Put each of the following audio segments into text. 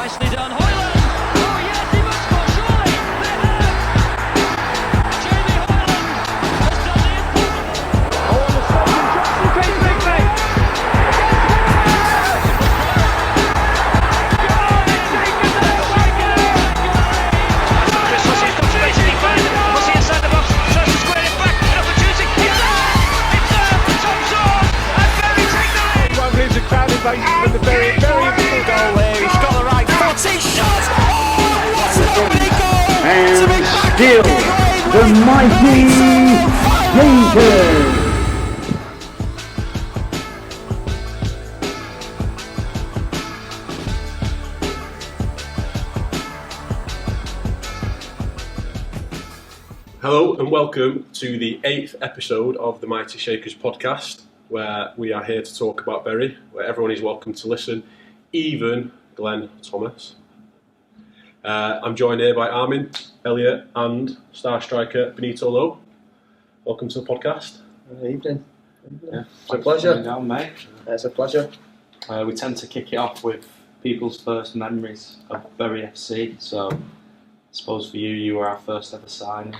Nicely done, Hoyland! Oh yes, he must score, surely! They have! Jamie Hoyland has done the impossible! Oh, and the stop and drops the pace, big mate! Chris Hussey's got space in front. Hussey inside the box, tries to square it back, an opportunity. It's there for Tom Zorn, and Berry take the lead! One leaves a crowded base from the very beautiful goal there. He's got the right foot. He shot! Oh, what a lovely goal! And To be back still at Gigg Lane the with mighty Rangers. Hello and welcome to the 8th episode of the Mighty Shakers podcast, where we are here to talk about Bury, where everyone is welcome to listen, even Glenn Thomas. I'm joined here by Armin, Elliot and star striker Benito Lowe. Welcome to the podcast. Good evening. Yeah, It's a pleasure. Down, mate. It's a pleasure. We tend to kick it off with people's first memories of Bury FC. So, I suppose for you were our first ever signing.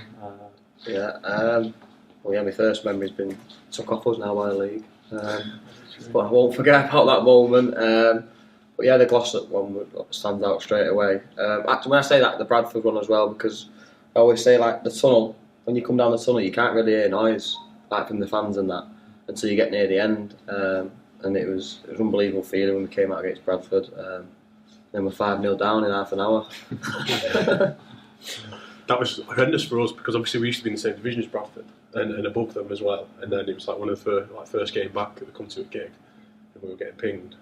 My first memory's been took off us now by the league. But I won't forget about that moment. But yeah, the Gloucester one stands out straight away. Actually, when I say that, the Bradford one as well, because I always say like the tunnel. When you come down the tunnel, you can't really hear noise like from the fans and that until you get near the end. And it was an unbelievable feeling when we came out against Bradford. Then we're 5-0 down in half an hour. That was horrendous for us because obviously we used to be in the same division as Bradford and above them as well. And then it was like one of the first game back that we come to a gig and we were getting pinged.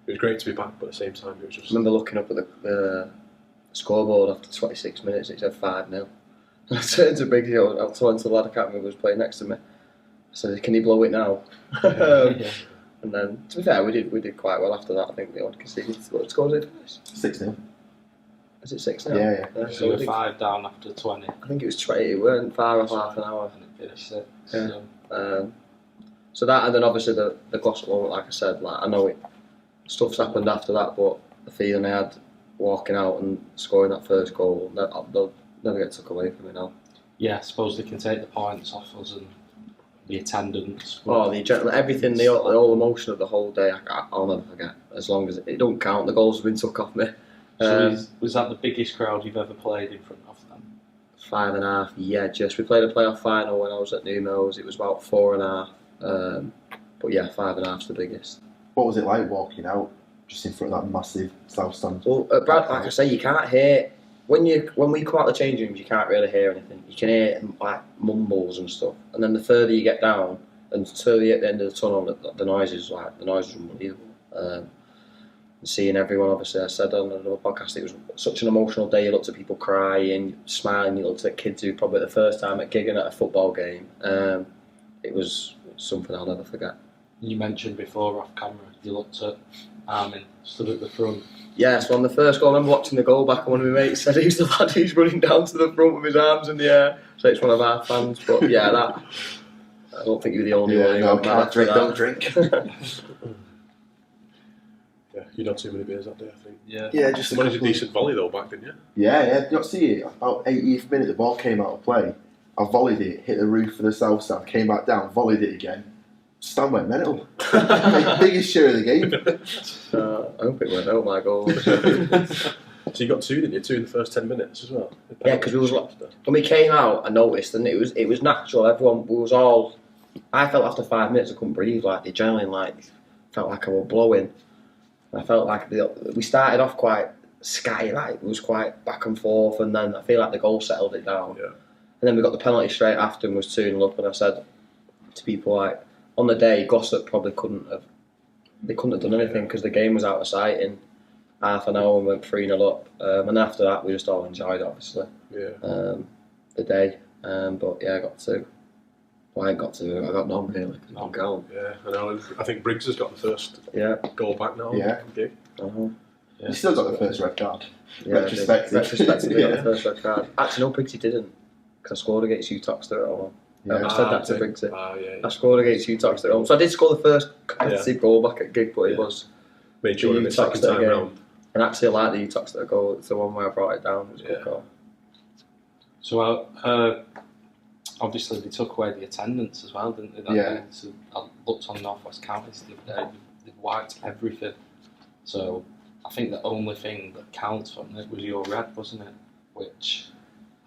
It was great to be back, but at the same time it was just... I remember looking up at the scoreboard after 26 minutes, it said 5-0. And I turned to Big Hill, I was talking to the lad, I can't remember who was playing next to me. I said, can you blow it now? And then, to be fair, we did quite well after that. I think they only conceded. What score was it? 6-0. Is it 6-0? Yeah. So we were 5 down after 20. I think it was 20, it weren't far off half an hour. And it finished 6. Yeah. So. So that, and then obviously the Gloucester moment, like I said, like I know stuff's happened after that, but the feeling I had walking out and scoring that first goal, they'll never get took away from me now. Yeah, I suppose they can take the points off us and the attendance. Oh, everything, the whole emotion of the whole day, I'll never forget. As long as it don't count, the goals have been took off me. So was that the biggest crowd you've ever played in front of them? 5.5, yeah, just. We played a playoff final when I was at New Mills, it was about 4.5. But yeah, 5.5's the biggest. What was it like walking out just in front of that massive South Stand? Well, at Brad, like I say, you can't hear when we come out of the change rooms. You can't really hear anything. You can hear like mumbles and stuff. And then the further you get down, and until you at the end of the tunnel, the noise is unbelievable. Seeing everyone, obviously, I said on another podcast, it was such an emotional day. You looked at people crying, smiling. You looked at kids who probably the first time at gigging at a football game. It was something I'll never forget. You mentioned before off camera, you looked at Armin, stood at the front. Yeah, so on the first goal, I remember watching the goal back and one of my mates said he's the lad who's running down to the front with his arms in the air. So it's one of our fans, but yeah, that I don't think you're the only one. No, can't drink, don't drink. Yeah, you'd had too many beers that day, I think. Yeah, just You managed a decent volley though back, didn't you? Yeah. You got to see it. About 80th minute, the ball came out of play. I volleyed it, hit the roof of the South Stand, came back down, volleyed it again. Stand went mental. Biggest share of the game. I hope it went out my goal. So you got 2, didn't you? 2 in the first 10 minutes as well? Yeah, because when we came out, I noticed, and it was natural. Everyone, we was all. I felt after 5 minutes I couldn't breathe. Like the adrenaline, felt like I was blowing. I felt like we started off quite scatty, like it was quite back and forth, and then I feel like the goal settled it down. Yeah. And then we got the penalty straight after and was 2-0 up, and I said to people like, on the day, Gossett probably couldn't have done anything because the game was out of sight in half an hour and went 3-0 up. And after that, we just all enjoyed it, obviously. Yeah. The day. But yeah, I got 2. Well, I got none really. Not goal. Yeah, I know. I think Briggs has got the first goal back now. Yeah. Gig. Uh-huh. You still got the first red card. Yeah, retrospectively got the first red card. Actually, no, Briggsy didn't. Because I scored against you, Toxter at home. I said that to Briggsy. I scored against you, Toxter at home. So I did score the first competitive goal back at Gig, but it was made sure of it second time round. And actually, I like the Utah goal. It's the one where I brought it down. It was a good goal. So, obviously, they took away the attendance as well, didn't they? So I looked on North West Counties the other day. They've wiped everything. So I think the only thing that counts from it was your red, wasn't it? Which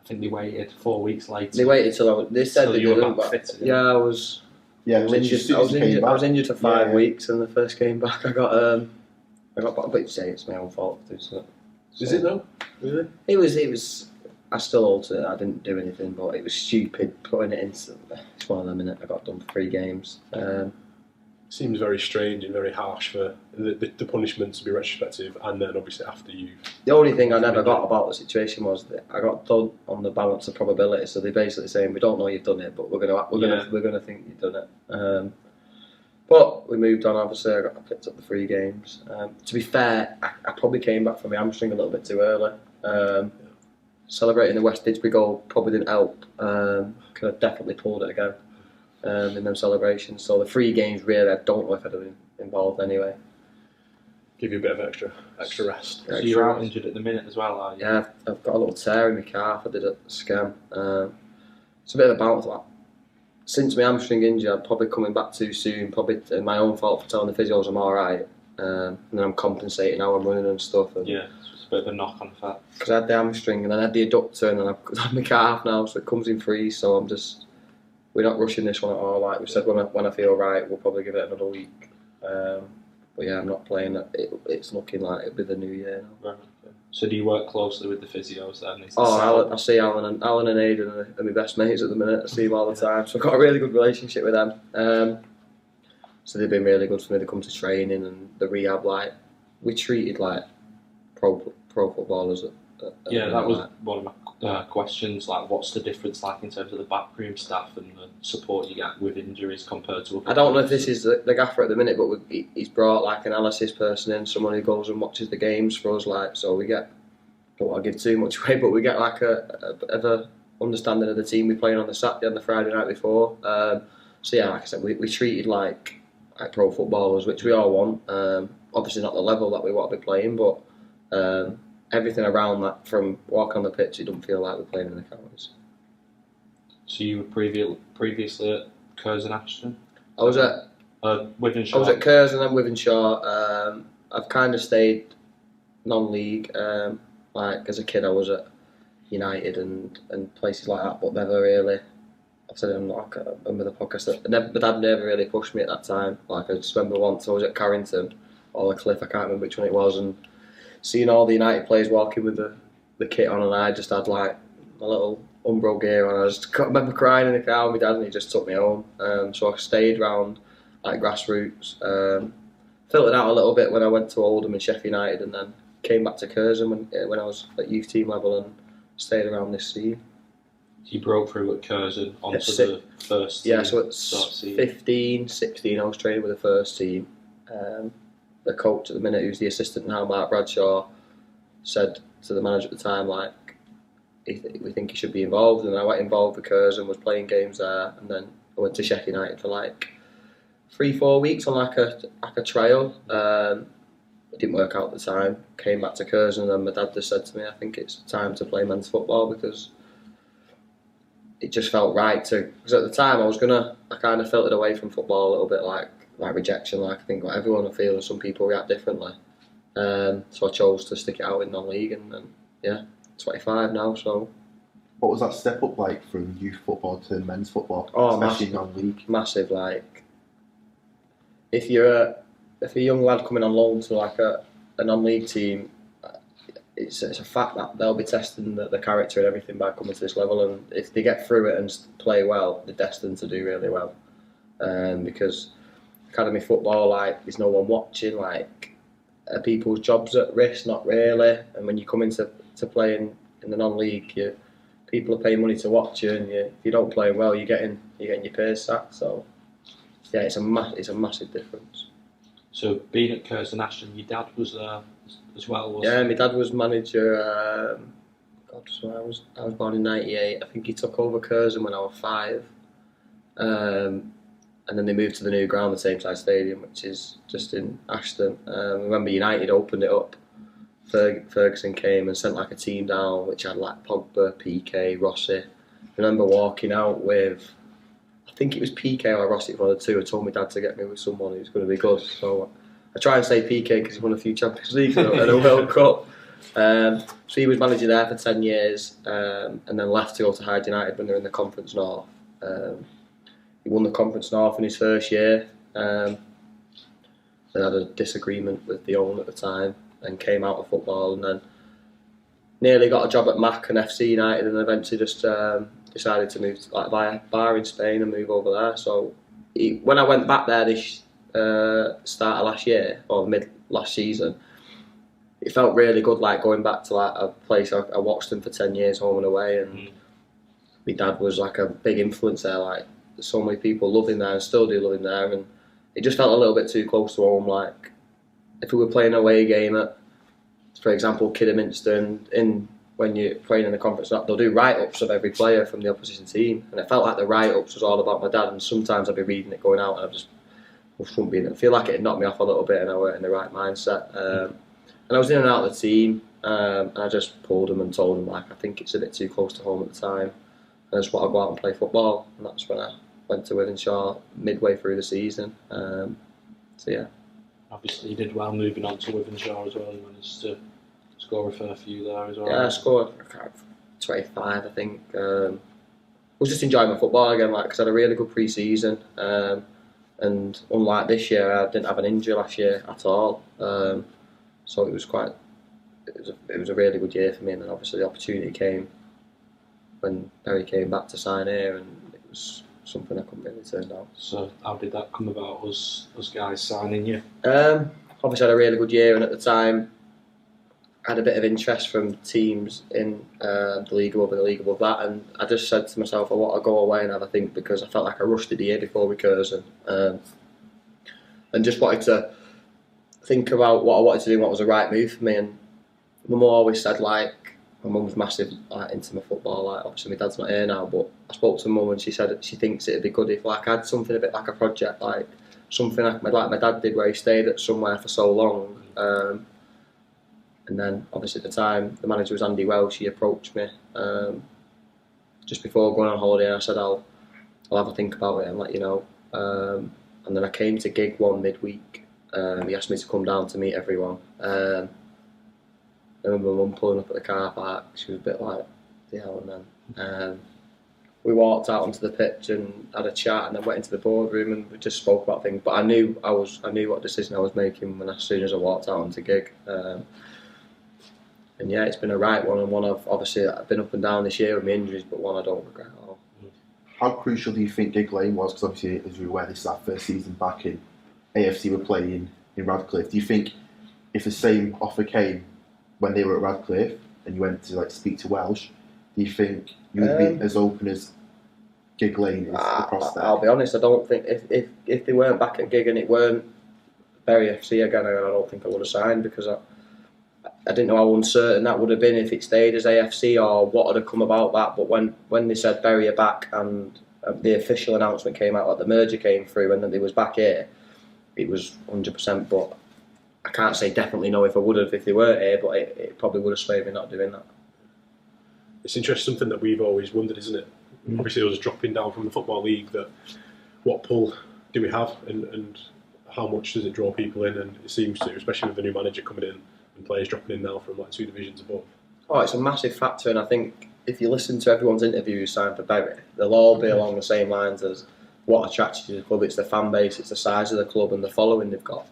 I think they waited 4 weeks later. They waited till they said they you were didn't. back But fit. yeah, I was injured. I was injured for 5 weeks, and the first came back, I got back. But say it's my own fault. So, Is it though? Really? It was. I still altered it. I didn't do anything, but it was stupid putting it into. It's one of them, innit? I got done for 3 games. Seems very strange and very harsh for the punishment to be retrospective, and then obviously after you. The only thing I never got about the situation was that I got done on the balance of probability. So they're basically saying we don't know you've done it, but we're gonna think you've done it. But we moved on. Obviously, I picked up the 3 games. To be fair, I probably came back from my hamstring a little bit too early. Celebrating the West Didsbury goal probably didn't help. Could have definitely pulled it again in them celebrations. So the 3 games really, I don't know if I'd have been involved anyway. Give you a bit of extra rest. So you're out injured at the minute as well, are you? Yeah, I've got a little tear in my calf. I did a scan. It's a bit of a bounce. Like, since my hamstring injury, I'm probably coming back too soon. Probably my own fault for telling the physios I'm all right. And then I'm compensating how I'm running and stuff. And yeah, it's a bit of a knock-on effect. Because I had the hamstring and then I had the adductor and then I've had my calf now, so it comes in 3. So we're not rushing this one at all. Like we said, when I feel right, we'll probably give it another week. But yeah, I'm not playing it. It's looking like it'll be the new year now. Right. Okay. So do you work closely with the physios then? I see Alan and Aidan are my best mates at the minute. I see them all the time, so I've got a really good relationship with them. So they've been really good for me to come to training and the rehab. Like we treated like pro footballers. Yeah, that was one of my questions. Like, what's the difference like in terms of the backroom staff and the support you get with injuries compared to? I don't know if this is the gaffer at the minute, but he's brought like an analysis person in, someone who goes and watches the games for us. Like, so we get. Don't want to give too much away, but we get like a bit of a understanding of the team we're playing on the Saturday and the Friday night before. So yeah, like I said, we treated like pro footballers, which we all want. Obviously not the level that we want to be playing, but everything around that, from walk on the pitch, it doesn't feel like we're playing in the counties. So you were previously at Curzon Ashton? I was at Withenshaw. I was at Curzon and Withenshaw. I've kind of stayed non-league. Like as a kid, I was at United and places like that, but never really. I've said it on like I remember the podcast that my dad never really pushed me at that time. Like I just remember once I was at Carrington or the Cliff, I can't remember which one it was, and seeing all the United players walking with the kit on, and I just had like a little Umbro gear on. I just remember crying in the car with my dad, and he just took me home. So I stayed around like grassroots. Filtered out a little bit when I went to Oldham and Sheffield United, and then came back to Curzon when I was at youth team level and stayed around this scene. You broke through at Curzon onto the first team. Yeah, so at 15, 16 I was training with the first team. The coach at the minute, who's the assistant now, Mark Bradshaw, said to the manager at the time, like, we think he should be involved, and I went involved with Curzon, was playing games there, and then I went to Sheffield United for like 3-4 weeks on like a trial. It didn't work out at the time. Came back to Curzon, and then my dad just said to me, I think it's time to play men's football, because it just felt right to. Because at the time I kind of filtered away from football a little bit, like rejection. Like I think what everyone will feel, and some people react differently. So I chose to stick it out in non-league, and yeah, 25 now. So. What was that step up like from youth football to men's football, especially non-league? Massive. Like if you're a young lad coming on loan to like a non-league team, it's a fact that they'll be testing the character and everything by coming to this level, and if they get through it and play well, they're destined to do really well. Because academy football, like there's no one watching, like are people's jobs at risk? Not really. And when you come into playing in the non-league, people are paying money to watch you, and if you don't play well, you're getting your pay sacked. So yeah, it's a massive difference. So being at Curzon Ashton, your dad was there as well, wasn't he? Yeah, my dad was manager. So I was born in '98. I think he took over Curzon when I was 5, and then they moved to the new ground, the same size stadium, which is just in Ashton. I remember United opened it up Ferguson came and sent like a team down, which had like Pogba, PK, Rossi. I remember walking out with, I think it was PK or Rossi, one of the two. I told my dad to get me with someone who's going to be good. So I try and say PK because he won a few Champions Leagues and a World Cup. So he was manager there for 10 years and then left to go to Hyde United when they were in the Conference North. He won the Conference North in his first year. Then had a disagreement with the owner at the time and came out of football, and then nearly got a job at Mac and FC United, and eventually just decided to move to like buy a bar in Spain and move over there. So when I went back there this start of last year or mid last season, it felt really good, like going back to like a place I watched them for 10 years home and away, and my dad was like a big influence there. Like so many people love him there and still do love him there, and it just felt a little bit too close to home. Like if we were playing an away game at, for example, Kidderminster, when you're playing in the conference, they'll do write-ups of every player from the opposition team, and it felt like the write-ups was all about my dad. And sometimes I'd be reading it going out, and I feel like it had knocked me off a little bit, and I weren't in the right mindset. And I was in and out of the team, and I just pulled him and told him like I think it's a bit too close to home at the time, and I just want to go out and play football. And that's when I went to Wythenshawe midway through the season. So yeah. Obviously, you did well moving on to Wythenshawe as well. You managed to score a fair few there as well. Yeah, I scored 25, I think. I was just enjoying my football again, like, because I had a really good pre-season. And unlike this year, I didn't have an injury last year at all. So it was a really good year for me. And then obviously the opportunity came when Barry came back to sign here, and it was something I couldn't really turn down. So how did that come about, us guys signing you? Obviously I had a really good year, and at the time I had a bit of interest from teams in the league above and the league above that, and I just said to myself I want to go away and have a think, because I felt like I rushed it the year before with Curzon, and just wanted to think about what I wanted to do, what was the right move for me. And my mum always said, like, my mum was massive into my football. Like, obviously my dad's not here now, but I spoke to mum and she said she thinks it'd be good if like I had something a bit like a project, like something like my dad did, where he stayed at somewhere for so long. And then obviously at the time the manager was Andy Welsh. He approached me just before going on holiday, and I said I'll have a think about it and let you know. And then I came to Gigg one midweek. He asked me to come down to meet everyone. I remember my mum pulling up at the car park. She was a bit like, the hell, and then we walked out onto the pitch and had a chat, and then went into the boardroom and we just spoke about things. But I knew what decision I was making as soon as I walked out onto Gigg. And yeah, it's been a right one, and one I've been up and down this year with my injuries, but one I don't regret at all. How crucial do you think Gigg Lane was? Because obviously, as you're aware, this is our first season back in AFC. We're playing in Radcliffe. Do you think if the same offer came when they were at Radcliffe and you went to like speak to Welsh, do you think you would be as open as Gigg Lane is across there? I'll be honest, I don't think if they weren't back at Gigg and it weren't Bury FC again, I don't think I would have signed, because I didn't know how uncertain that would have been if it stayed as AFC or what would have come about that. But when they said Bury are back and the official announcement came out, like the merger came through and then they was back here, it was 100%. But I can't say definitely no if I would have if they weren't here, but it probably would have swayed me not doing that. It's interesting, something that we've always wondered, isn't it? Obviously, us dropping down from the Football League, that what pull do we have and how much does it draw people in? And it seems to, especially with the new manager coming in and players dropping in now from like 2 divisions above. Oh, it's a massive factor, and I think if you listen to everyone's interview who signed for Bury, they'll all be along the same lines as what attracts you to the club. It's the fan base, it's the size of the club and the following they've got.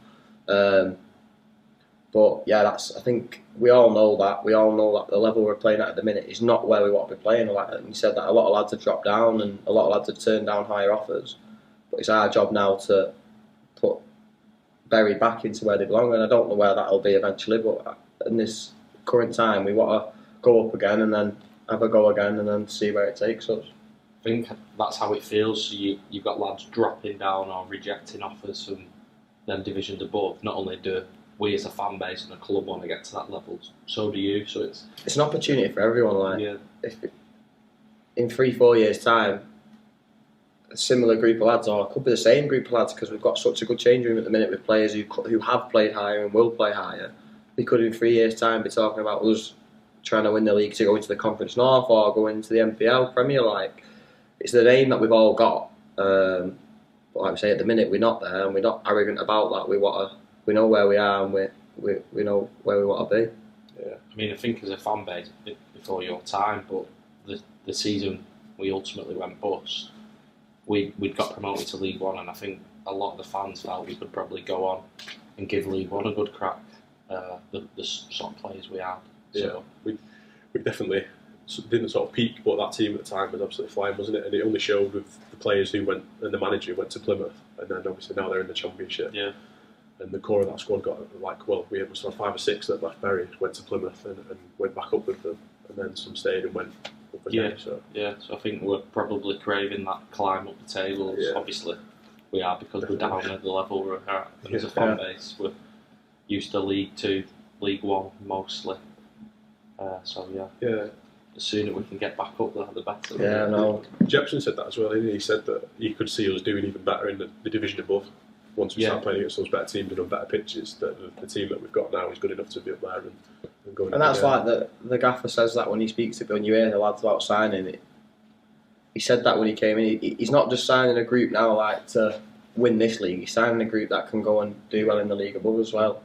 But yeah, I think we all know that. We all know that the level we're playing at the minute is not where we want to be playing. Like you said, that a lot of lads have dropped down and a lot of lads have turned down higher offers. But it's our job now to put Bury back into where they belong, and I don't know where that'll be eventually. But in this current time, we want to go up again and then have a go again and then see where it takes us. I think that's how it feels. So you've got lads dropping down or rejecting offers from them divisions above. Not only do we as a fan base and a club want to get to that level, so do you. So it's an opportunity for everyone. Like, yeah. If in 3-4 years' time, a similar group of lads, or it could be the same group of lads, because we've got such a good change room at the minute with players who have played higher and will play higher. we could in 3 years' time be talking about us trying to win the league to go into the Conference North or go into the MPL Premier. Like, it's the name that we've all got. But like we say, at the minute we're not there, and we're not arrogant about that. We know where we are, and we know where we want to be. Yeah, I mean, I think as a fan base, before your time, but the season we ultimately went bust, we'd got promoted to League One, and I think a lot of the fans felt we could probably go on and give League One a good crack. The sort of players we had. So. Yeah, we definitely didn't sort of peak, but that team at the time was absolutely flying, wasn't it? And it only showed with the players who went and the manager who went to Plymouth, and then obviously now they're in the Championship. Yeah. And the core of that squad got we had 5 or 6 that left Bury, went to Plymouth and went back up with them, and then some stayed and went up again. So I think we're probably craving that climb up the tables. Yeah. Obviously, we are, because we're down at the level we're at. And as a fan base, we're used to League 2, League 1 mostly. Yeah. The sooner we can get back up there, the better. Yeah, no. Jepson said that as well. He said that he could see us doing even better in the division above. Once we start playing against those better teams and on better pitches, that the team that we've got now is good enough to be up there and going. And that's like the gaffer says that when he speaks to when you hear the lads about signing it. He said that when he came in. He's not just signing a group now like to win this league. He's signing a group that can go and do well in the league above as well.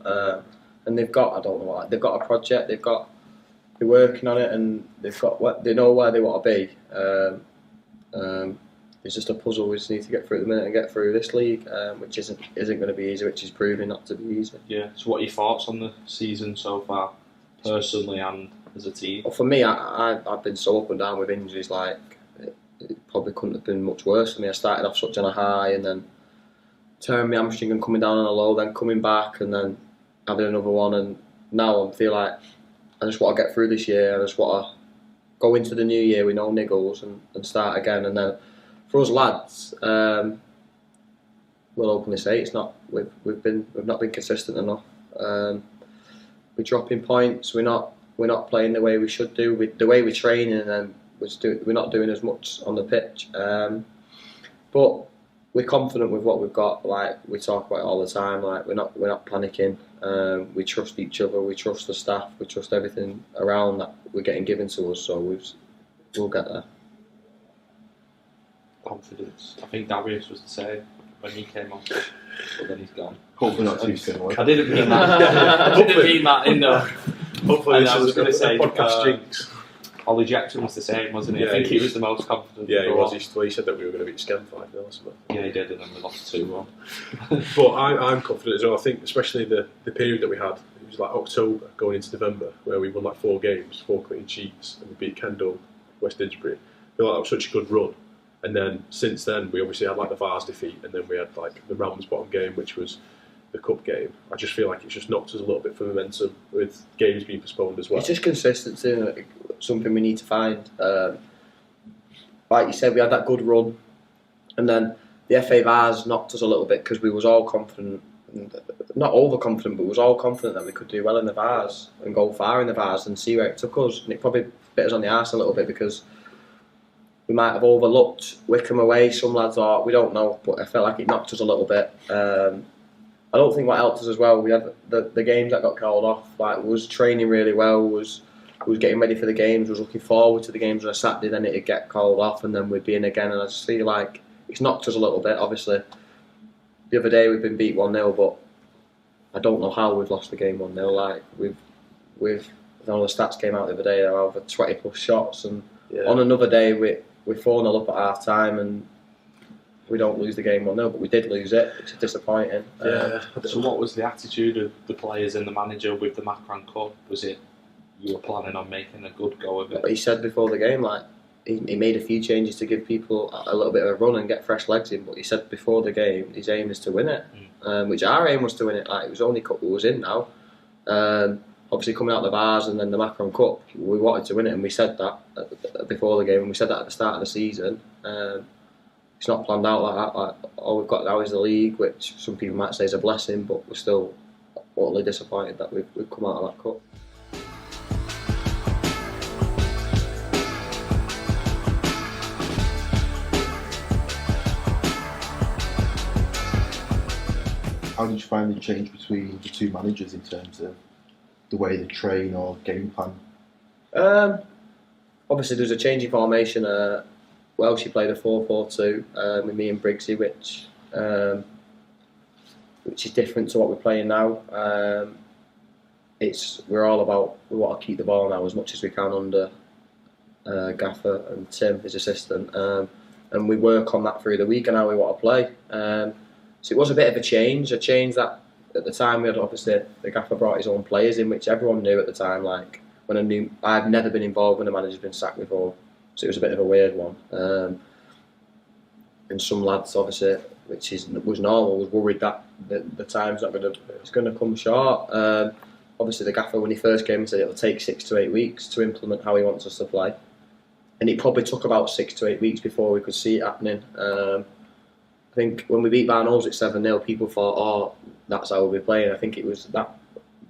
And they've got they've got a project. They're working on it, and they know where they want to be. It's just a puzzle we just need to get through at the minute and get through this league, which isn't going to be easy, which is proving not to be easy. Yeah. So, what are your thoughts on the season so far, personally and as a team? Well, for me, I've been so up and down with injuries. Like, it probably couldn't have been much worse for me. I started off such on a high, and then tearing my hamstring and coming down on a low, then coming back, and then having another one. And now I feel like I just want to get through this year. I just want to go into the new year with no niggles and start again. And then for us lads, we'll openly say we've not been consistent enough. We're dropping points. We're not playing the way we should do. The way we're training, and then we're not doing as much on the pitch. But we're confident with what we've got. Like, we talk about it all the time. Like, we're not panicking. We trust each other. We trust the staff. We trust everything around that we're getting given to us. So we'll get there. Confidence. I think Darius was the same when he came on, but then he's gone. Hopefully not too similar. I didn't mean that. I didn't mean that in the. Hopefully, I was going to say podcast jinx. Ollie Jackson was the same, wasn't he? Yeah, I think he he was the most confident. Yeah, he was. He said that we were going to beat Skem 5-0 or something. Yeah, he did, and then we lost 2-1. But I'm confident as well. I think, especially the period that we had, it was like October going into November, where we won like 4 games, 4 clean sheets, and we beat Kendal, West Didsbury. I feel like that was such a good run. And then since then, we obviously had like the Vars defeat, and then we had like the Rams bottom game, which was the cup game. I just feel like it's just knocked us a little bit for momentum with games being postponed as well. It's just consistency, something we need to find. Like you said, we had that good run, and then the FA Vars knocked us a little bit because we was all confident, not overconfident, but we was all confident that we could do well in the Vars and go far in the Vars and see where it took us. And it probably bit us on the arse a little bit because we might have overlooked Wickham away. Some lads thought, we don't know, but I felt like it knocked us a little bit. I don't think what helped us as well, we had the games that got called off. Like, was training really well, was getting ready for the games, was looking forward to the games on a Saturday, then it'd get called off and then we'd be in again. And I just feel like it's knocked us a little bit. Obviously, the other day we've been beat 1-0, but I don't know how we've lost the game 1-0. Like, we've all the stats came out the other day, there were over 20 plus shots, and on another day we're 4-0 up at half time and we don't lose the game 1-0, but we did lose it, which is disappointing. So what was the attitude of the players and the manager with the Macron Cup? Was it you were planning on making a good go of it? He said before the game, like, he made a few changes to give people a little bit of a run and get fresh legs in, but he said before the game his aim is to win it, which our aim was to win it. Like, it was only cup we was in now. Obviously coming out of the Vars and then the Macron Cup, we wanted to win it, and we said that before the game, and we said that at the start of the season. It's not planned out like that. Like, all we've got now is the league, which some people might say is a blessing, but we're still utterly disappointed that we've come out of that cup. How did you find the change between the two managers in terms of the way they train or game plan? Obviously, there's a change in formation. Welsh played a 4-4-2 with me and Briggsy, which is different to what we're playing now. We're all about, we want to keep the ball now as much as we can under Gaffer and Tim, his assistant, and we work on that through the week and how we want to play. So it was a bit of a change that at the time we had, obviously the Gaffer brought his own players in, which everyone knew at the time. Like I've never been involved when a manager's been sacked before, so it was a bit of a weird one. And some lads, obviously, was normal, was worried that the time's not it's going to come short. Obviously, the Gaffer, when he first came, he said it'll take 6 to 8 weeks to implement how he wants us to play, and it probably took about 6 to 8 weeks before we could see it happening. I think when we beat Barnolds at 7-0, people thought, "Oh, that's how we'll be playing." I think it was that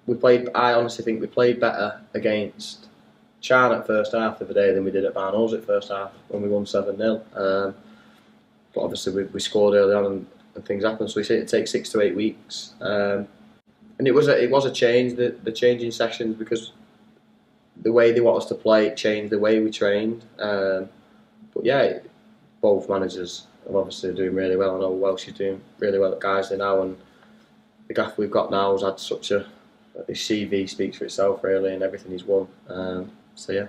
we played. I honestly think we played better against Charn at first half of the day than we did at Barnolds at first half when we won 7-0. But obviously we scored early on and things happened. So we said it takes 6 to 8 weeks, and it was a change. The changing sessions, because the way they want us to play, it changed the way we trained. But yeah, both managers are obviously doing really well. I know Welsh is doing really well at Guiseley now, and the Gaffer we've got now has had such his CV speaks for itself really, and everything he's won. So yeah.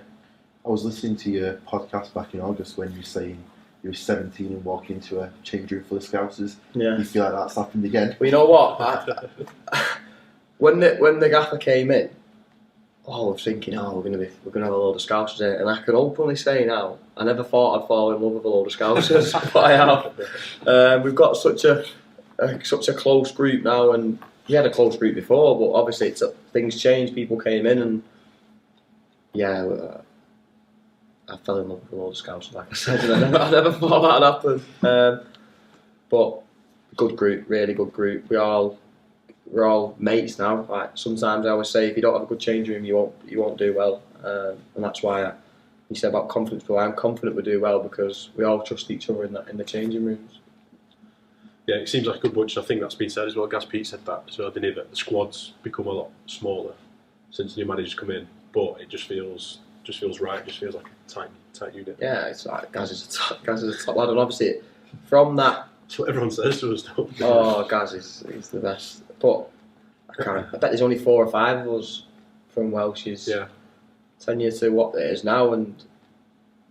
I was listening to your podcast back in August when you were saying you were 17 and walking into a change room full of Scousers. Yeah. You feel like that's happened again? Well, you know what? When the Gaffer came in, I was thinking, we're gonna have a load of Scousers in it, and I can openly say now, I never thought I'd fall in love with a load of Scousers, but I have. We've got such a close group now, and we had a close group before, but obviously things changed. People came in, and I fell in love with a load of Scousers, like I said, and I never thought that'd happen. But good group, really good group. We're all mates now. Like sometimes I always say, if you don't have a good change room, you won't do well, and that's why you said about confidence. But I'm confident we do well because we all trust each other in the changing rooms. Yeah, it seems like a good bunch. I think that's been said as well. Gaz Pete said that as well, didn't he? That the squad's become a lot smaller since new managers come in, but it just feels right. It just feels like a tight unit. Yeah, it's like Gaz is a top lad, and obviously from that. That's what everyone says to us, though. Oh, Gaz he's the best. But I bet there's only 4 or 5 of us from Welsh's tenure to what it is now, and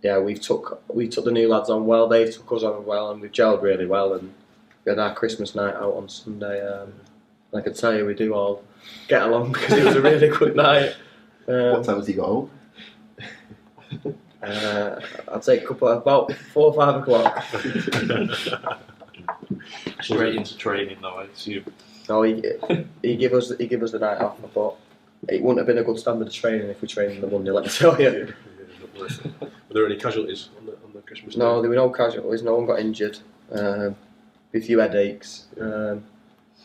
yeah, we took the new lads on well. They took us on well, and we've gelled really well. And we had our Christmas night out on Sunday. I can tell you, we do all get along because it was a really good night. What time has he got home? I'd say about 4 or 5 o'clock. Straight into training though, I assume. No, he give us the night off. I thought it wouldn't have been a good standard of training if we trained on the Monday. Let me tell you. Were there any casualties on the Christmas No, day? there were no casualties. No one got injured. A few headaches. But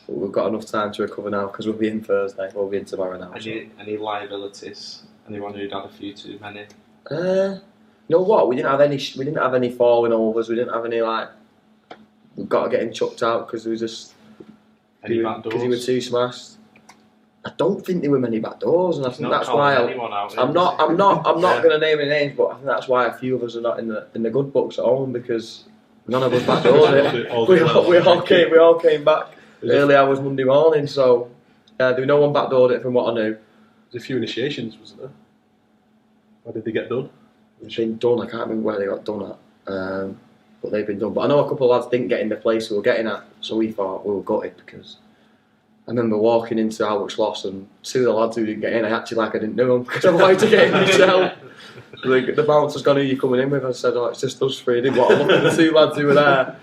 we've got enough time to recover now because we'll be in Thursday. We'll be in tomorrow now. Any liabilities? Anyone who'd had a few too many? You know what? We didn't have any falling overs. We didn't have any we've got to get him chucked out because there was just because he was too smashed. I don't think there were many back doors, and I think that's why I'm not going to name any names, but I think that's why a few of us are not in the good books at home because none of us back doors it. We all came back early hours Monday morning, so there was no one backdoored it from what I knew. There's a few initiations, wasn't there? How did they get done? They've been done. I can't remember where they got done at, but they've been done. But I know a couple of lads didn't get in the place we were getting at, so we thought we were gutted because I remember walking into Albert Schloss and 2 of the lads who didn't get in, I acted like I didn't know them because I wanted to get in myself. The bouncer's gone, who you coming in with? I said, it's just us 3. I didn't want to look at the 2 lads who were there.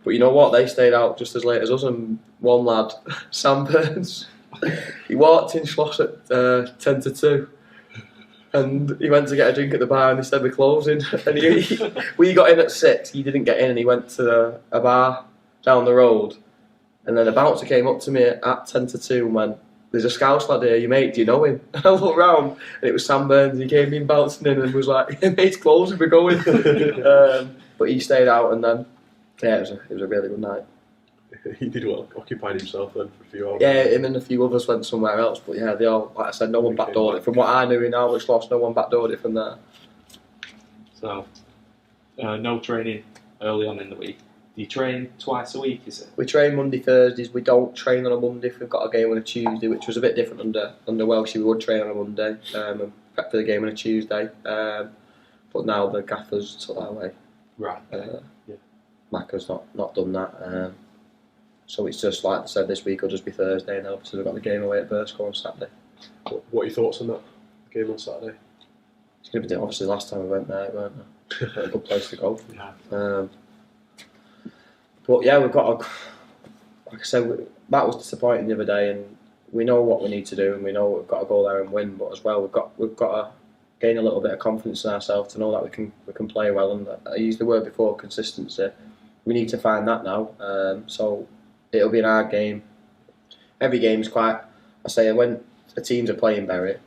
But you know what? They stayed out just as late as us, and one lad, Sam Burns, he walked in Schloss at 10 to 2. And he went to get a drink at the bar and they said we're closing. And we got in at 6, he didn't get in, and he went to a bar down the road. And then a bouncer came up to me at 10 to 2 and went, "There's a Scouse lad here, your mate, do you know him?" And I looked round and it was Sam Burns. He came in bouncing in and was like, "Yeah, mate's closing, we're going." But he stayed out, and then it was a really good night. He did well, occupying himself then for a few hours. Yeah, him and a few others went somewhere else, but yeah, they all, like I said, no one backdoored it. From what I knew in Harwich lost, no one backdoored it from there. So, no training early on in the week. Do you train twice a week, is it? We train Monday, Thursdays. We don't train on a Monday if we've got a game on a Tuesday, which was a bit different under Welsh. We would train on a Monday and prep for the game on a Tuesday. But now the gaffers took that away. Right. Macca's not done that. So it's just like I said, this week will just be Thursday now because we've got the game away at Burscough on Saturday. What are your thoughts on that game on Saturday? It's going to be obviously last time we went there, weren't there? A good place to go. Yeah. But yeah, we've got like I said, that was disappointing the other day, and we know what we need to do, and we know we've got to go there and win. But as well, we've got to gain a little bit of confidence in ourselves to know that we can play well. And I used the word before, consistency. We need to find that now. So it'll be an hard game. Every game's quite. I say when the teams are playing Bury,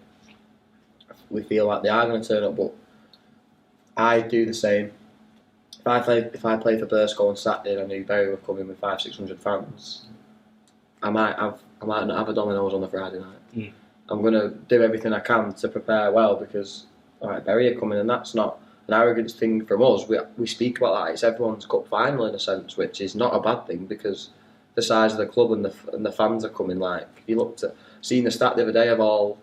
we feel like they are going to turn up, but I do the same. If I play for Burscough on Saturday and I knew Bury were coming with 500-600 fans, I might not have a Domino's on the Friday night. I'm going to do everything I can to prepare well because Bury are coming, and that's not an arrogance thing from us. We speak about that. It's everyone's cup final in a sense, which is not a bad thing because the size of the club and the fans are coming. Like if you looked at seeing the stat the other day of all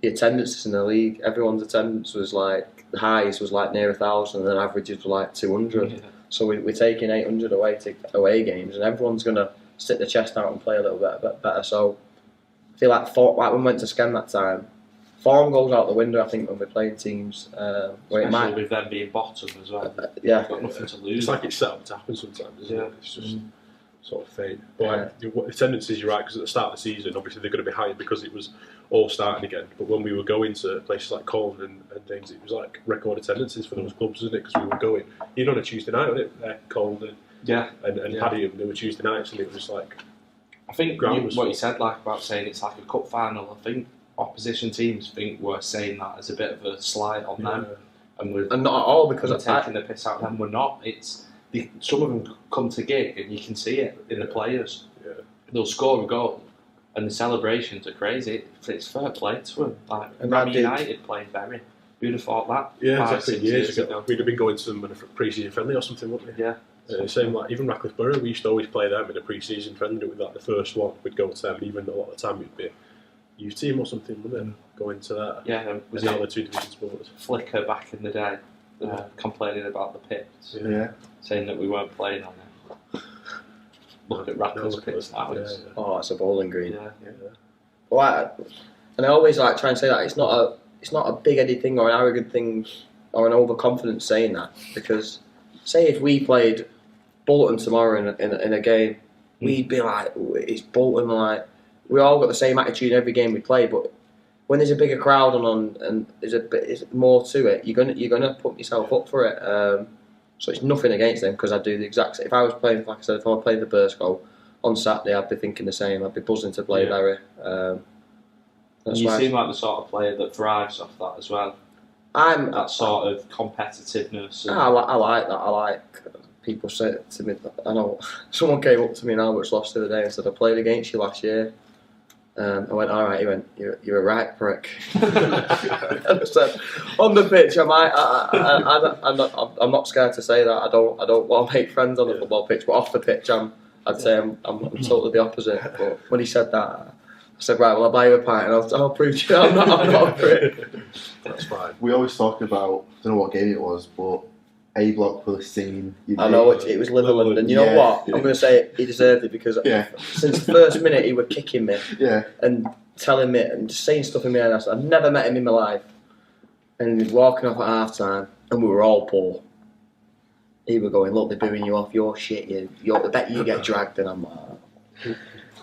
the attendances in the league, everyone's attendance was like the highest was like near 1,000, and then averages were like 200. Yeah. So we're taking 800 away games, and everyone's gonna stick their chest out and play a little bit better. So I feel like when we went to Skem that time, form goes out the window. I think when we're playing teams where it might with them being bottom as well. Yeah, got nothing to lose. It's like it's set up to happen sometimes, isn't it? It's just sort of fate. But the tendencies, you're right, because at the start of the season, obviously they're going to be higher because it was all starting again. But when we were going to places like Colne and things, it was like record attendances for those clubs, wasn't it? Because we were going, even on a Tuesday night, wasn't it? Colne and Paddy, they were Tuesday nights, and it was like. I think what you said, like about saying it's like a cup final. I think opposition teams think we're saying that as a bit of a slight on them, and not at all because we're taking the piss out of them. We're not. It's some of them come to Gigg and you can see it in the players. Yeah. They'll score a goal and the celebrations are crazy. It's fair play to them. Like Man United playing Bury. Who'd have thought that? Yeah, exactly. Years ago, we'd have been going to them in a pre-season friendly or something, wouldn't we? Yeah. Same like even Radcliffe Borough, we used to always play them in a pre-season friendly with that. The first one, we'd go to them, and even a lot of the time it'd be youth team or something, wouldn't it? Going to that. Yeah, was now the two division sports. Flicker back in the day, complaining about the pitch. Yeah. Saying that we weren't playing on it. Look at Radcliffe's pitch now. Oh, it's a bowling green. Yeah. Well, and I always like try and say that it's not a big-headed thing or an arrogant thing or an overconfidence saying that, because say if we played Bolton tomorrow in a game, we'd be like, it's Bolton, like we all got the same attitude in every game we play, but when there's a bigger crowd on and there's more to it, you're gonna put yourself up for it. So it's nothing against them because I do the exact same. If I was playing, like I said, if I was playing for Burscough on Saturday, I'd be thinking the same. I'd be buzzing to play Bury. You seem like the sort of player that thrives off that as well. That sort of competitiveness. I like that. I like people say to me. I know someone came up to me now, which lost the other day, and said, "I played against you last year." I went, all right. He went, "You're a right prick." I said, on the pitch, I'm not scared to say that. I don't want to make friends on the football pitch, but off the pitch, I'd say I'm totally the opposite. But when he said that, I said, right, well, I'll buy you a pint and I'll prove to you I'm not a prick. That's fine. We always talk about, I don't know what game it was, but A Block for the singing. I know it was Litherland, and you know what? I'm going to say he deserved it because since the first minute he was kicking me and telling me and just saying stuff in my ear. I've never met him in my life, and he was walking off at half time, and we were all poor. He was going, look, they're booing you off, you're shit, I bet you get dragged, and I'm like.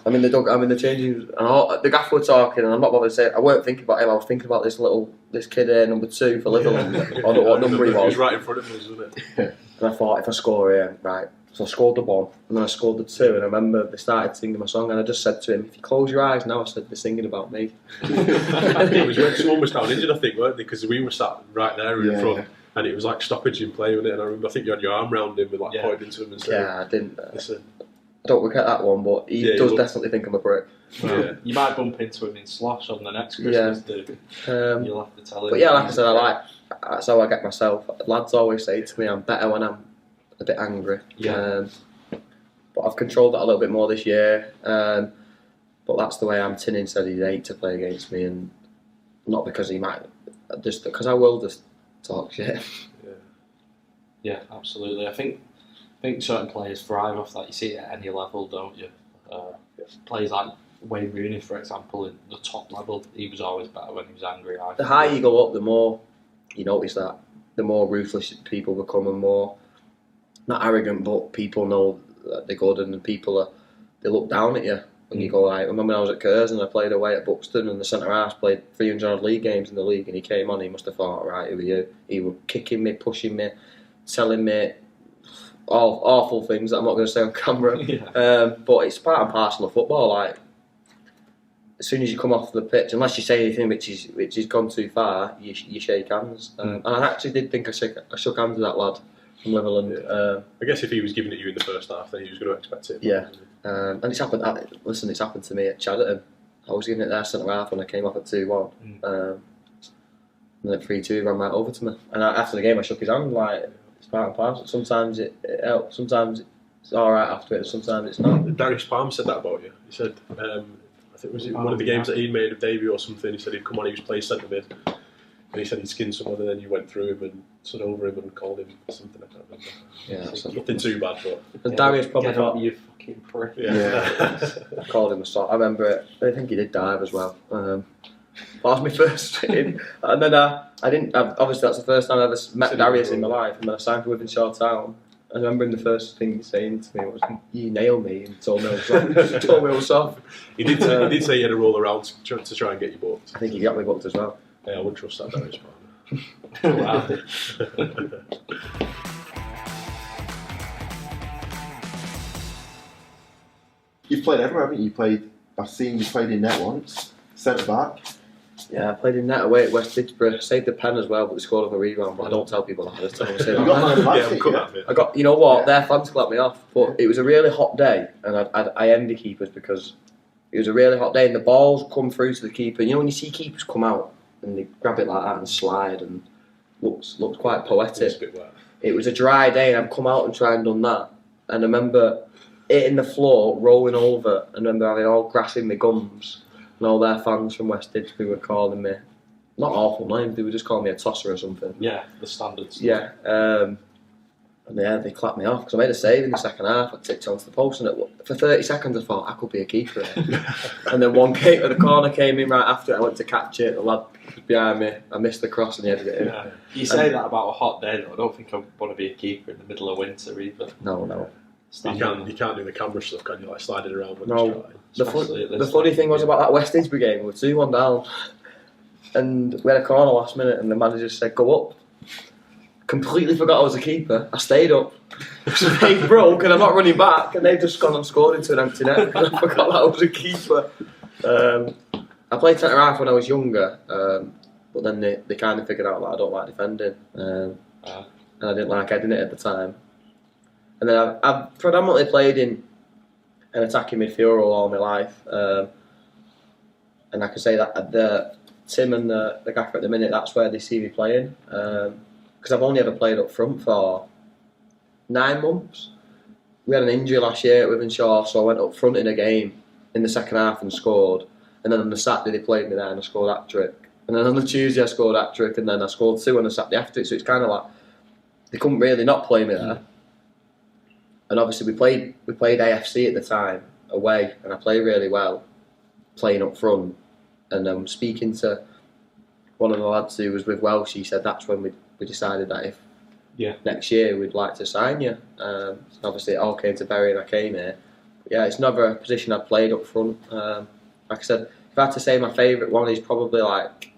I'm in the changing room, and the gaffer were talking, and I'm not bothered to say. I weren't thinking about him. I was thinking about this kid here, number 2 for Litherland. I don't know what number he was. He was right in front of us, wasn't it? And I thought, if I score here, right. So I scored the 1, and then I scored the 2, and I remember they started singing my song, and I just said to him, if you close your eyes now, I said, they're singing about me. It was when someone was down injured, I think, weren't they? Because we were sat right there in front, and it was like stoppage in play, wasn't it? And I remember, I think you had your arm round him, with like pointing to him and saying, I didn't. Listen. don't regret that one, but he does definitely think I'm a prick. Yeah. You might bump into him in Slosh on the next Christmas do. You'll have to tell him. But yeah, like I said, that's how I get myself. Lads always say to me, I'm better when I'm a bit angry. Yeah. But I've controlled that a little bit more this year. But that's the way Tinning said he'd hate to play against me, and not because he might, just because I will just talk shit. Yeah, absolutely. I think certain players thrive off that. You see it at any level, don't you? Players like Wayne Rooney, for example, at the top level, he was always better when he was angry. The higher you go up, the more you notice that. The more ruthless people become, and more, not arrogant, but people know that they're good, and they look down at you when you go. Like, I remember when I was at Curzon, I played away at Buxton, and the centre half played 300 league games in the league, and he came on. He must have thought, right, who are you? He was kicking me, pushing me, telling me all awful things that I'm not going to say on camera. But it's part and parcel of football. Like, as soon as you come off the pitch, unless you say anything which is gone too far, you shake hands. And I actually did think I shook hands with that lad from Liverland. I guess if he was giving it you in the first half, then he was going to expect it. Yeah. And it's happened. It's happened to me at Chadderton. I was giving it there centre half when I came off at 2-1. And then at 3-2 ran right over to me. And after the game, I shook his hand. Like, it's part and parcel. Sometimes it helps. Sometimes it's all right after it. Sometimes it's not. Darius Palm said that about you. He said, I think was it one of the games that he made of debut or something. He said he'd come on, he was playing centre mid, and he said he'd skinned someone, and then you went through him and stood over him and called him something. I can't remember. Yeah, nothing too bad, but Darius probably thought you fucking prick. I called him a sort. I remember it. I think he did dive as well. That was my first in, and then I didn't. Obviously, that's the first time I ever met Darius in my life, and then I signed for Withenshaw Town. I remember the first thing saying to me was, "You nailed me," and told me I was soft. He did say he had a roll around to try and get you booked. I think he got me booked as well. Yeah, I wouldn't trust that Darius Palm. Wow. You've played everywhere, haven't you? I've seen you played in net once, centre back. Yeah, I played in net away at West Didsbury. Saved the pen as well, but we scored off a rebound. But I don't tell people that. I just tell them You got that. man of the match, I got, you know what? Their fans clapped me off. But it was a really hot day, and I envy keepers because it was a really hot day, and the balls come through to the keeper. You know when you see keepers come out and they grab it like that and slide, and looks quite poetic. It's a bit wet. It was a dry day, and I've come out and tried and done that. And I remember hitting the floor, rolling over, and I remember having all grass in my gums. And all their fans from West Didsbury were calling me, not awful names, they were just calling me a tosser or something. Yeah, the standards. Yeah, and they clapped me off because I made a save in the second half. I tipped onto the post, and for 30 seconds I thought I could be a keeper. And then the corner came in right after it. I went to catch it. The lad behind me, I missed the cross and he headed it in. Yeah. You say that about a hot day, though. I don't think I want to be a keeper in the middle of winter either. No. You can't do the camera stuff, can you? Like sliding around when No. The funny thing was about that West Didsbury game, we were 2-1 down, and we had a corner last minute, and the manager said, "Go up." Completely forgot I was a keeper. I stayed up. So they broke, and I'm not running back, and they've just gone and scored into an empty net because I forgot that I was a keeper. I played centre half when I was younger, but then they kind of figured out that I don't like defending, and I didn't like heading it at the time. And then I've predominantly played in an attacking midfield role all my life, and I can say that Tim and the gaffer at the minute, that's where they see me playing, because I've only ever played up front for 9 months. We had an injury last year at Withenshaw, so I went up front in a game in the second half and scored, and then on the Saturday they played me there and I scored hat-trick, and then on the Tuesday I scored hat-trick, and then I scored 2 on the Saturday after it, so it's kind of like they couldn't really not play me there. And obviously we played AFC at the time away, and I played really well playing up front. And speaking to one of the lads who was with Welsh, he said that's when we decided that if next year we'd like to sign you. Obviously it all came to Bury and I came here. But yeah, it's never a position I've played up front. Like I said, if I had to say my favourite one is probably like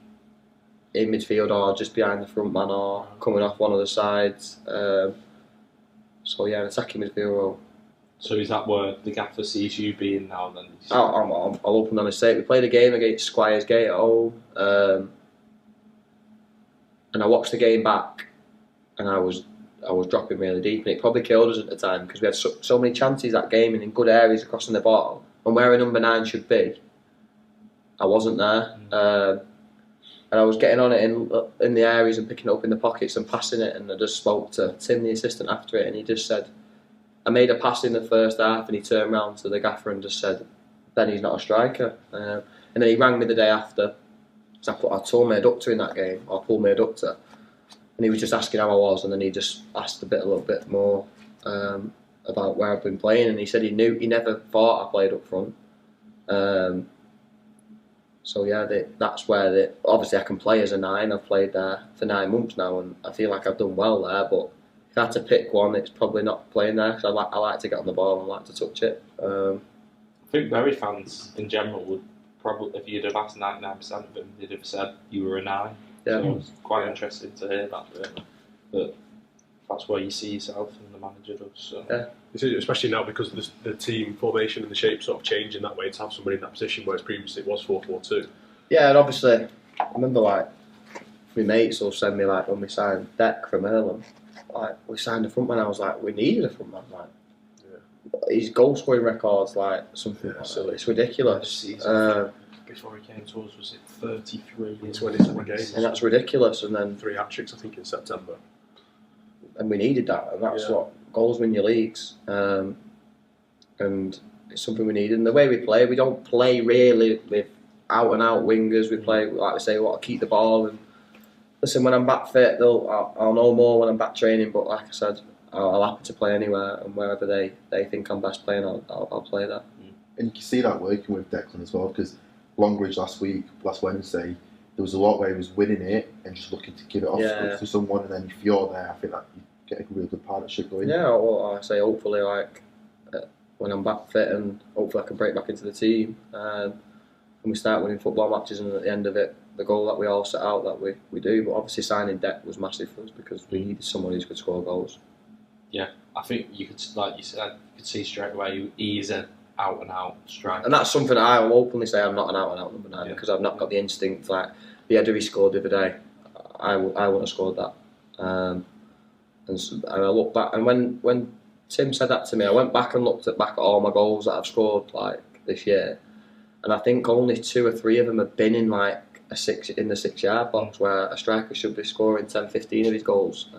in midfield or just behind the front man or coming off one of the sides. So yeah, an attacking midfield role. So is that where the gaffer sees you being now then? I'll open on a say. We played a game against Squires Gate at home, and I watched the game back, and I was I was dropping really deep, and it probably killed us at the time because we had so many chances that game and in good areas of crossing the ball. And where a number 9 should be, I wasn't there. And I was getting on it in the areas and picking it up in the pockets and passing it. And I just spoke to Tim, the assistant, after it, and he just said, I made a pass in the first half, and he turned round to the gaffer and just said, Benny's not a striker. And then he rang me the day after. So I tore my adductor in that game, or pulled my adductor. And he was just asking how I was, and then he just asked a little bit more about where I've been playing, and he said he never thought I played up front. So yeah, that's where obviously I can play as a 9. I've played there for 9 months now, and I feel like I've done well there. But if I had to pick one, it's probably not playing there because I like to get on the ball and I like to touch it. I think Bury fans in general would probably, if you'd have asked 99% of them, they'd have said you were a 9. Yeah. So it's quite interesting to hear that, really. But that's where you see yourself and the manager does. So. Yeah. Especially now because the team formation and the shape sort of change in that way to have somebody in that position, whereas previously it was 4-4-2. Yeah, and obviously, I remember like my mates will send me like when we signed Deck from Earlham, like we signed a front man. I was like, we needed a front man. Like his goal scoring records, like something like that. It's ridiculous. Before he came to us, was it 33 in 27 games? And that's ridiculous. And then 3 hat-tricks, I think, in September. And we needed that, and that's what goals win your leagues. And it's something we need. And the way we don't play really with out and out wingers. We play, like we say, we want to keep the ball. And listen, when I'm back fit, I'll know more when I'm back training. But like I said, I'll happy to play anywhere, and wherever they think I'm best playing, I'll play that. And you can see that working with Declan as well, because Longridge last Wednesday, there was a lot where he was winning it and just looking to give it off to someone, and then if you're there, I think that you get a really good partnership going. Yeah, well, I say hopefully when I'm back fit, and hopefully I can break back into the team, and we start winning football matches, and at the end of it, the goal that we all set out that we do. But obviously signing Deck was massive for us because we needed someone who could score goals. Yeah, I think you could, like you said, you could see straight away he is an out and out striker. And that's something I will openly say I'm not an out and out number 9 because I've not got the instinct. Like the header he scored the other day, I wouldn't have scored that. And I look back, and when Tim said that to me, I went back and looked back at all my goals that I've scored like this year, and I think only 2 or 3 of them have been in like the 6-yard box where a striker should be scoring 10-15 of his goals.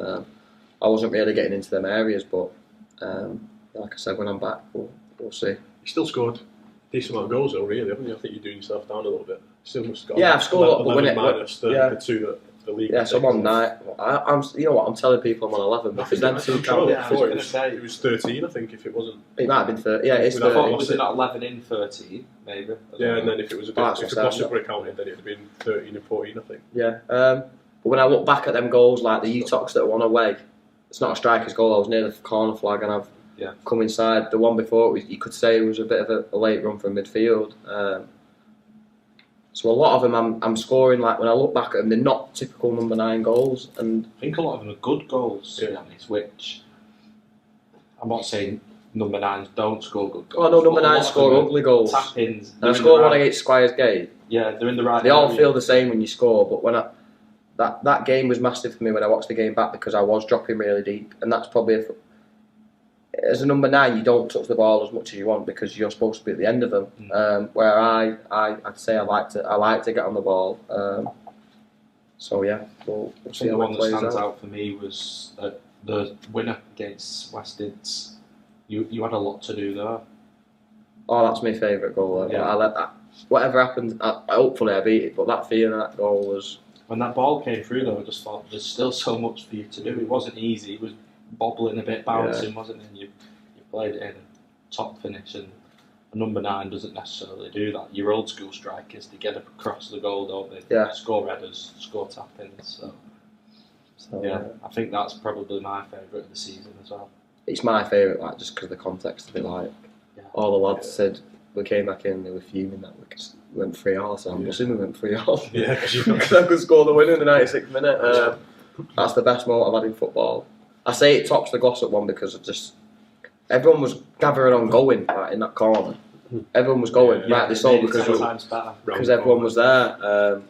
I wasn't really getting into them areas, but like I said, when I'm back, we'll see. You still scored a decent amount of goals though, really, haven't you? I think you're doing yourself down a little bit. Still must have got I've scored a lot, but when it minus the 2 that the league. Yeah, so I'm on 9. I'm you know what? I'm telling people I'm on 11 because then 2 count. It was 13, I think, if it wasn't. It might have been 30. Yeah, it's 30. Was it not 11 in 13, maybe? Yeah, and then if it was a bit, if the possible counted, then it would have been 13 and 14, I think. Yeah, but when I look back at them goals, like the Utox that won away, it's not a striker's goal. I was near the corner flag and I've come inside. The one before, you could say it was a bit of a late run from midfield. So a lot of them I'm scoring, like when I look back at them, they're not typical number 9 goals. And I think a lot of them are good goals, to be honest, which I'm not saying number 9s don't score good goals. Oh no, number 9s score ugly goals. Tap-ins. And I scored one against Squires Gate. Yeah, they're in the right They all feel the same when you score, but when that game was massive for me when I watched the game back because I was dropping really deep, and that's probably as a number 9 you don't touch the ball as much as you want because you're supposed to be at the end of them. Where I'd say I like to get on the ball. So yeah, we'll see how the one it that plays stands out for me was the winner against Westids. You had a lot to do there. Oh, that's my favourite goal. Yeah. I let that. Whatever happened, hopefully I beat it. But that feeling that goal was. When that ball came through, though, I just thought there's still so much for you to do. It wasn't easy. It was bobbling a bit, bouncing, wasn't it? And you played it in a top finish, and a number 9 doesn't necessarily do that. Your old school strikers, they get across the goal, don't they? Yeah. Score headers, score tap-ins. So yeah, I think that's probably my favourite of the season as well. It's my favourite, like just because of the context of it. Like all the lads said, we came back in, they were fuming that we went 3-3. So I'm assuming we went 3-3. Yeah, because I could score the winner in the 96th minute. That's the best moment I've had in football. I say it tops the Glossop one because of just everyone was gathering on going in that corner. Everyone was going rightly so because everyone was there.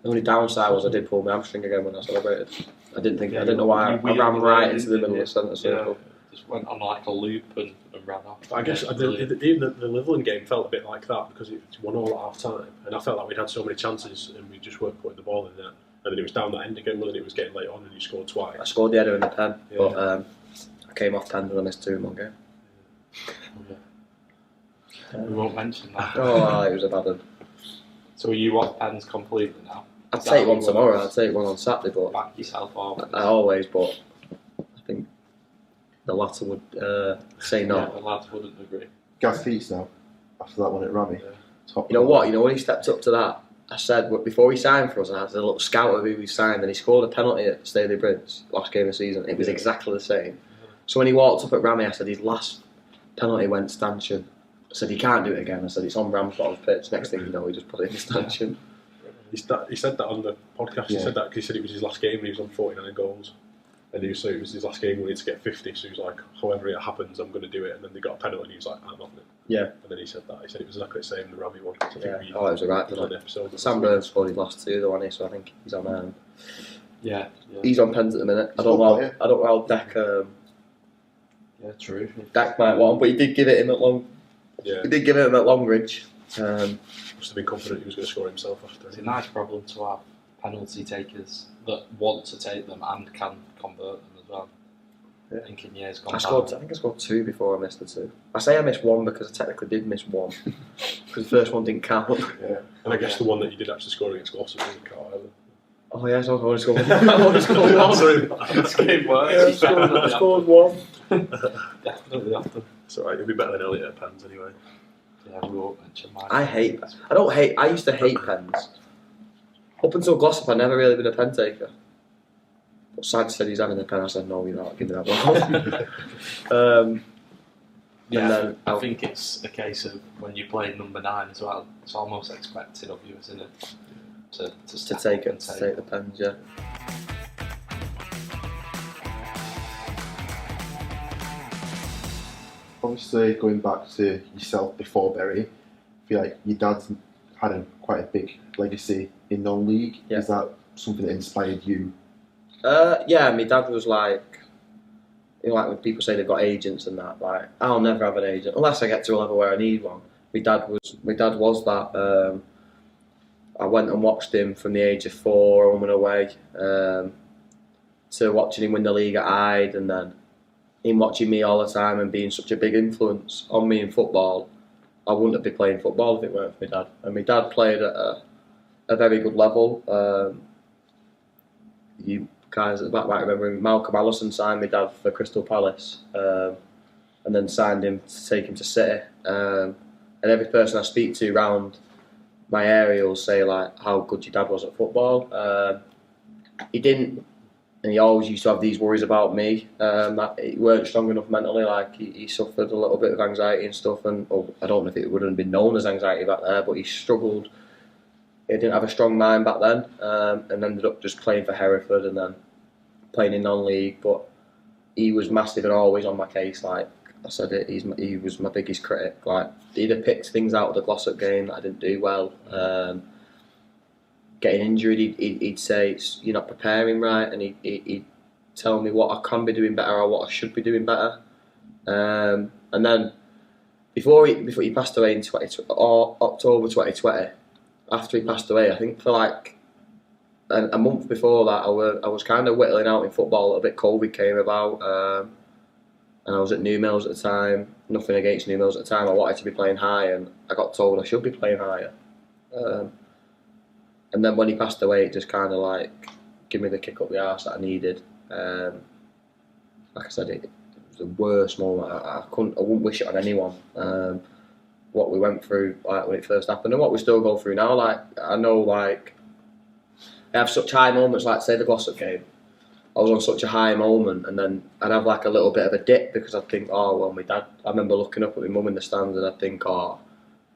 The only downside was I did pull my hamstring again when I celebrated. I didn't know why. You I ran wheeled right in, into the middle of the centre yeah, circle. just went on like a loop and ran off. I guess even the Liverpool game felt a bit like that because it was 1-1 at half time, and I felt like we'd had so many chances and we just weren't putting the ball in there. And then it was down that end again, wasn't it? It was getting late on, and you scored twice. I scored the header in the pen, Yeah. but I came off pens and I missed 2 in one game. We won't mention that. Oh, it was a bad one. So are you off pens completely now? I'd take one tomorrow. I'd take one on Saturday, but Back yourself off. I always. But I think the latter would say no. Yeah, the lads wouldn't agree. Gas feet now. After that one at Rami. Yeah. Top You know what? You know when he stepped up to that, I said before he signed for us, I had a little scout of who he signed, and he scored a penalty at Staley Bridge last game of the season. It was exactly the same. So when he walked up at Rami, I said his last penalty went stanchion. I said he can't do it again. I said it's on Ramsbottom's pitch. Next thing you know, he just put it in stanchion. He said that on the podcast. He said that because he said it was his last game and he was on 49 goals. And he was, so it was his last game, we wanted to get 50, so he was like, however it happens, I'm going to do it. And then they got a penalty and he was like, I'm not it. Yeah. And then he said that. He said it was exactly the same in the Rami one. I think Yeah. Oh, it was alright. on the episode. Sam Burns scored his last 2 though, hasn't he? So I think he's on. Yeah. He's on pens at the minute. I don't know. I don't know how Yeah, true. Deck might want, but he did give it him at Yeah. He did give it him at Longridge. Must have been confident he was going to score himself after. It's a nice problem to have penalty takers that want to take them and can convert them as well. Yeah. I think in years gone I think I scored 2 before I missed the 2. I say I missed 1 because I technically did miss 1 because the first one didn't count. Yeah. And I guess the one that you did actually score against Glossop didn't count either. Oh yeah, so I only scored 1. I only scored 1. It's getting worse. I scored 1. Definitely often. It's alright, you'll be better than Elliot at pens anyway. Yeah, we won't mention mine. I used to hate pens. Up until Glossop, I'd never really been a pen taker. But Sad said he's having a pen. I said, no, you're not. Give me that one. Yeah, and then I think it's a case of when you play number 9 as well, it's almost expected of you, isn't it? To take the pens, yeah. Obviously, going back to yourself before Berry, I feel like your dad's had quite a big legacy in non-league. Yeah. Is that something that inspired you? Yeah, my dad was like, you know, like when people say they've got agents and that, like, I'll never have an agent unless I get to a level where I need one. My dad was that. I went and watched him from the age of 4 home and away, to watching him win the league at Hyde, and then him watching me all the time and being such a big influence on me in football. I wouldn't have been playing football if it weren't for my dad. And my dad played at a very good level. You guys at the back might remember him. Malcolm Allison signed my dad for Crystal Palace, and then signed him to take him to City. And every person I speak to round my area will say like how good your dad was at football. He didn't, and he always used to have these worries about me, that he weren't strong enough mentally. Like he suffered a little bit of anxiety and stuff, and I don't know if it would have been known as anxiety back there, but he struggled. He didn't have a strong mind back then, and ended up just playing for Hereford and then playing in non-league. But he was massive and always on my case. Like I said, he was my biggest critic. Like he'd have picked things out of the Glossop game that I didn't do well. Getting injured, he'd say you're not preparing right, and he'd tell me what I can be doing better or what I should be doing better. And then before he passed away in October 2020, after he passed away, I think for like a month before that, I was kind of whittling out in football a little bit. COVID came about, and I was at New Mills at the time. Nothing against New Mills at the time. I wanted to be playing high, and I got told I should be playing higher. And then when he passed away, it just kind of like gave me the kick up the arse that I needed. Like I said, it was the worst moment. I wouldn't wish it on anyone. What we went through, like when it first happened, and what we still go through now. Like I know, like I have such high moments. Like say the Glossop game, I was on such a high moment, and then I'd have like a little bit of a dip because I'd think, oh well, my dad. I remember looking up at my mum in the stands, and I'd think, oh,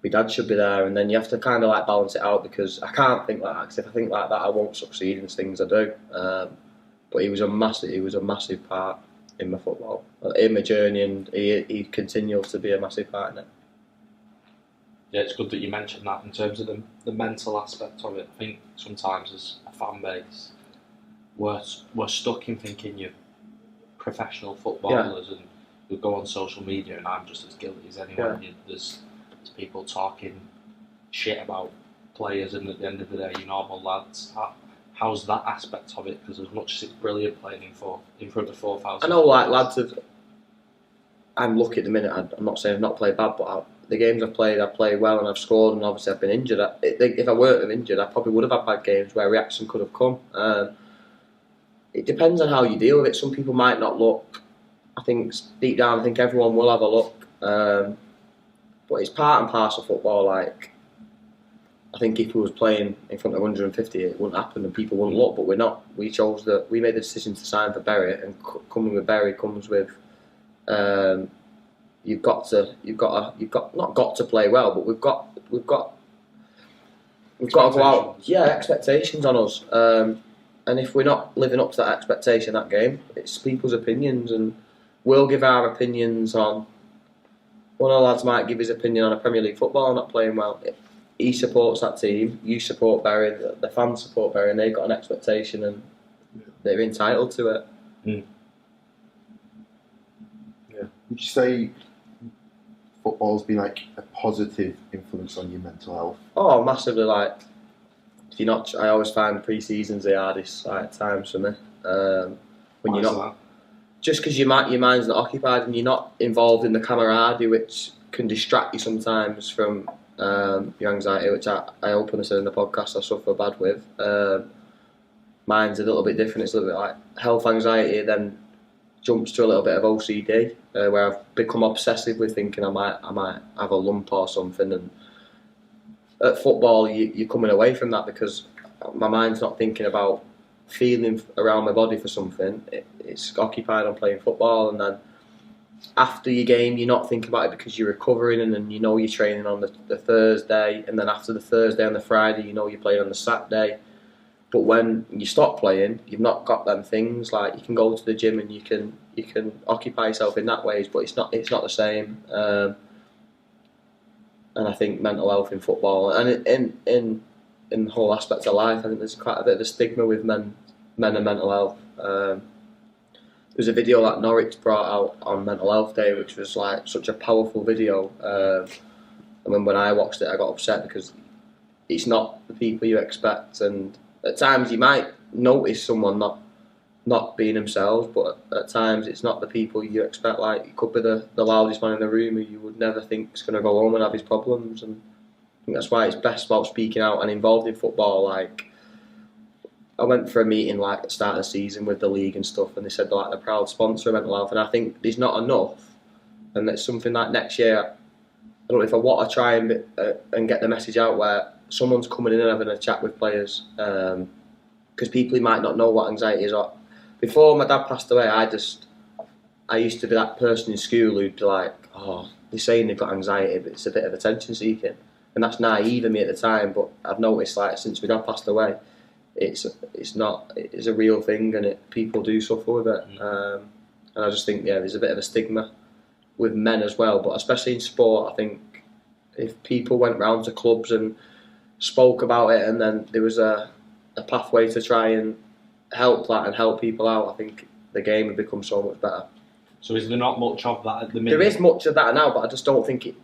my dad should be there. And then you have to kind of like balance it out because I can't think like that. Because if I think like that, I won't succeed in things I do. But he was a massive part in my football, in my journey, and he continues to be a massive part in it. yeah, it's good that you mentioned that in terms of the mental aspect of it. I think sometimes as a fan base, we're stuck in thinking you're professional footballers and we go on social media, and I'm just as guilty as anyone. There's people talking shit about players, and at the end of the day, you normal lads. How's that aspect of it? Because as much as it's brilliant playing in front of 4,000. I know, like lads have. I'm lucky at the minute. I'm not saying I've not played bad, but the games I've played well and I've scored, and obviously I've been injured. If I weren't injured, I probably would have had bad games where reaction could have come. It depends on how you deal with it. Some people might not look. I think deep down, I think everyone will have a look. But it's part and parcel of football. Like, I think if we was playing in front of 150, it wouldn't happen and people wouldn't look. But we're not. We made the decision to sign for Berry, and coming with Berry comes with. You've got not got to play well, but we've got to go out. Yeah, expectations on us. And if we're not living up to that expectation that game, it's people's opinions, and we'll give our opinions on. One of the lads might give his opinion on a Premier League football not playing well. He supports that team. You support Berry. The fans support Berry, and they've got an expectation, and they're entitled to it. Mm. Would you say football's been like a positive influence on your mental health? Oh, massively. Like, if you're not, I always find pre-seasons the hardest times for me. When you're not, just because your mind's not occupied and you're not involved in the camaraderie, which can distract you sometimes from your anxiety, which I openly said in the podcast I suffer bad with. Mine's a little bit different. It's a little bit like health anxiety, then jumps to a little bit of OCD, where I've become obsessive with thinking I might have a lump or something. And at football, you're coming away from that because my mind's not thinking about feeling around my body for something. It's occupied on playing football, and then after your game, you're not thinking about it because you're recovering, and then you know you're training on the Thursday, and then after the Thursday and the Friday, you know you're playing on the Saturday. But when you stop playing, you've not got them things. Like, you can go to the gym and you can occupy yourself in that ways, but it's not the same. And I think mental health in football and in the whole aspect of life, I think there's quite a bit of a stigma with men and mental health. There's a video that Norwich brought out on Mental Health Day, which was like such a powerful video. And when I watched it, I got upset because it's not the people you expect, and at times you might notice someone not being themselves, but at times it's not the people you expect. Like, it could be the loudest man in the room who you would never think is going to go home and have his problems. And I think that's why it's best about speaking out and involved in football. Like, I went for a meeting like at the start of the season with the league and stuff, and they said they're like the proud sponsor of mental health, and I think there's not enough. And it's something like next year, I don't know if I want to try and get the message out where someone's coming in and having a chat with players, because people who might not know what anxiety is. Before my dad passed away, I used to be that person in school who'd be like, oh, they're saying they've got anxiety, but it's a bit of attention seeking, and that's naive of me at the time. But I've noticed, like, since my dad passed away, it's a real thing, and people do suffer with it. And I just think, there's a bit of a stigma with men as well, but especially in sport. I think if people went round to clubs and spoke about it, and then there was a pathway to try and help that and help people out, I think the game would become so much better. So is there not much of that at the minute? There is much of that now, but I just don't think it.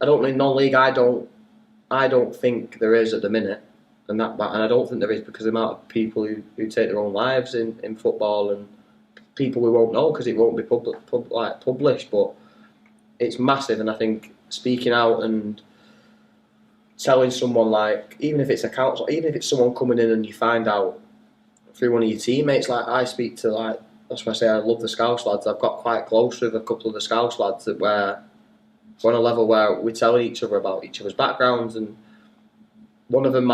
I don't think non-league. I don't think there is at the minute, and I don't think there is because the amount of people who take their own lives in football, and people we won't know because it won't be published. But it's massive, and I think speaking out and telling someone, like, even if it's a council, even if it's someone coming in and you find out through one of your teammates, like I speak to, like, that's why I say I love the Scouse lads. I've got quite close with a couple of the Scouse lads that we're on a level where we're telling each other about each other's backgrounds, and one of them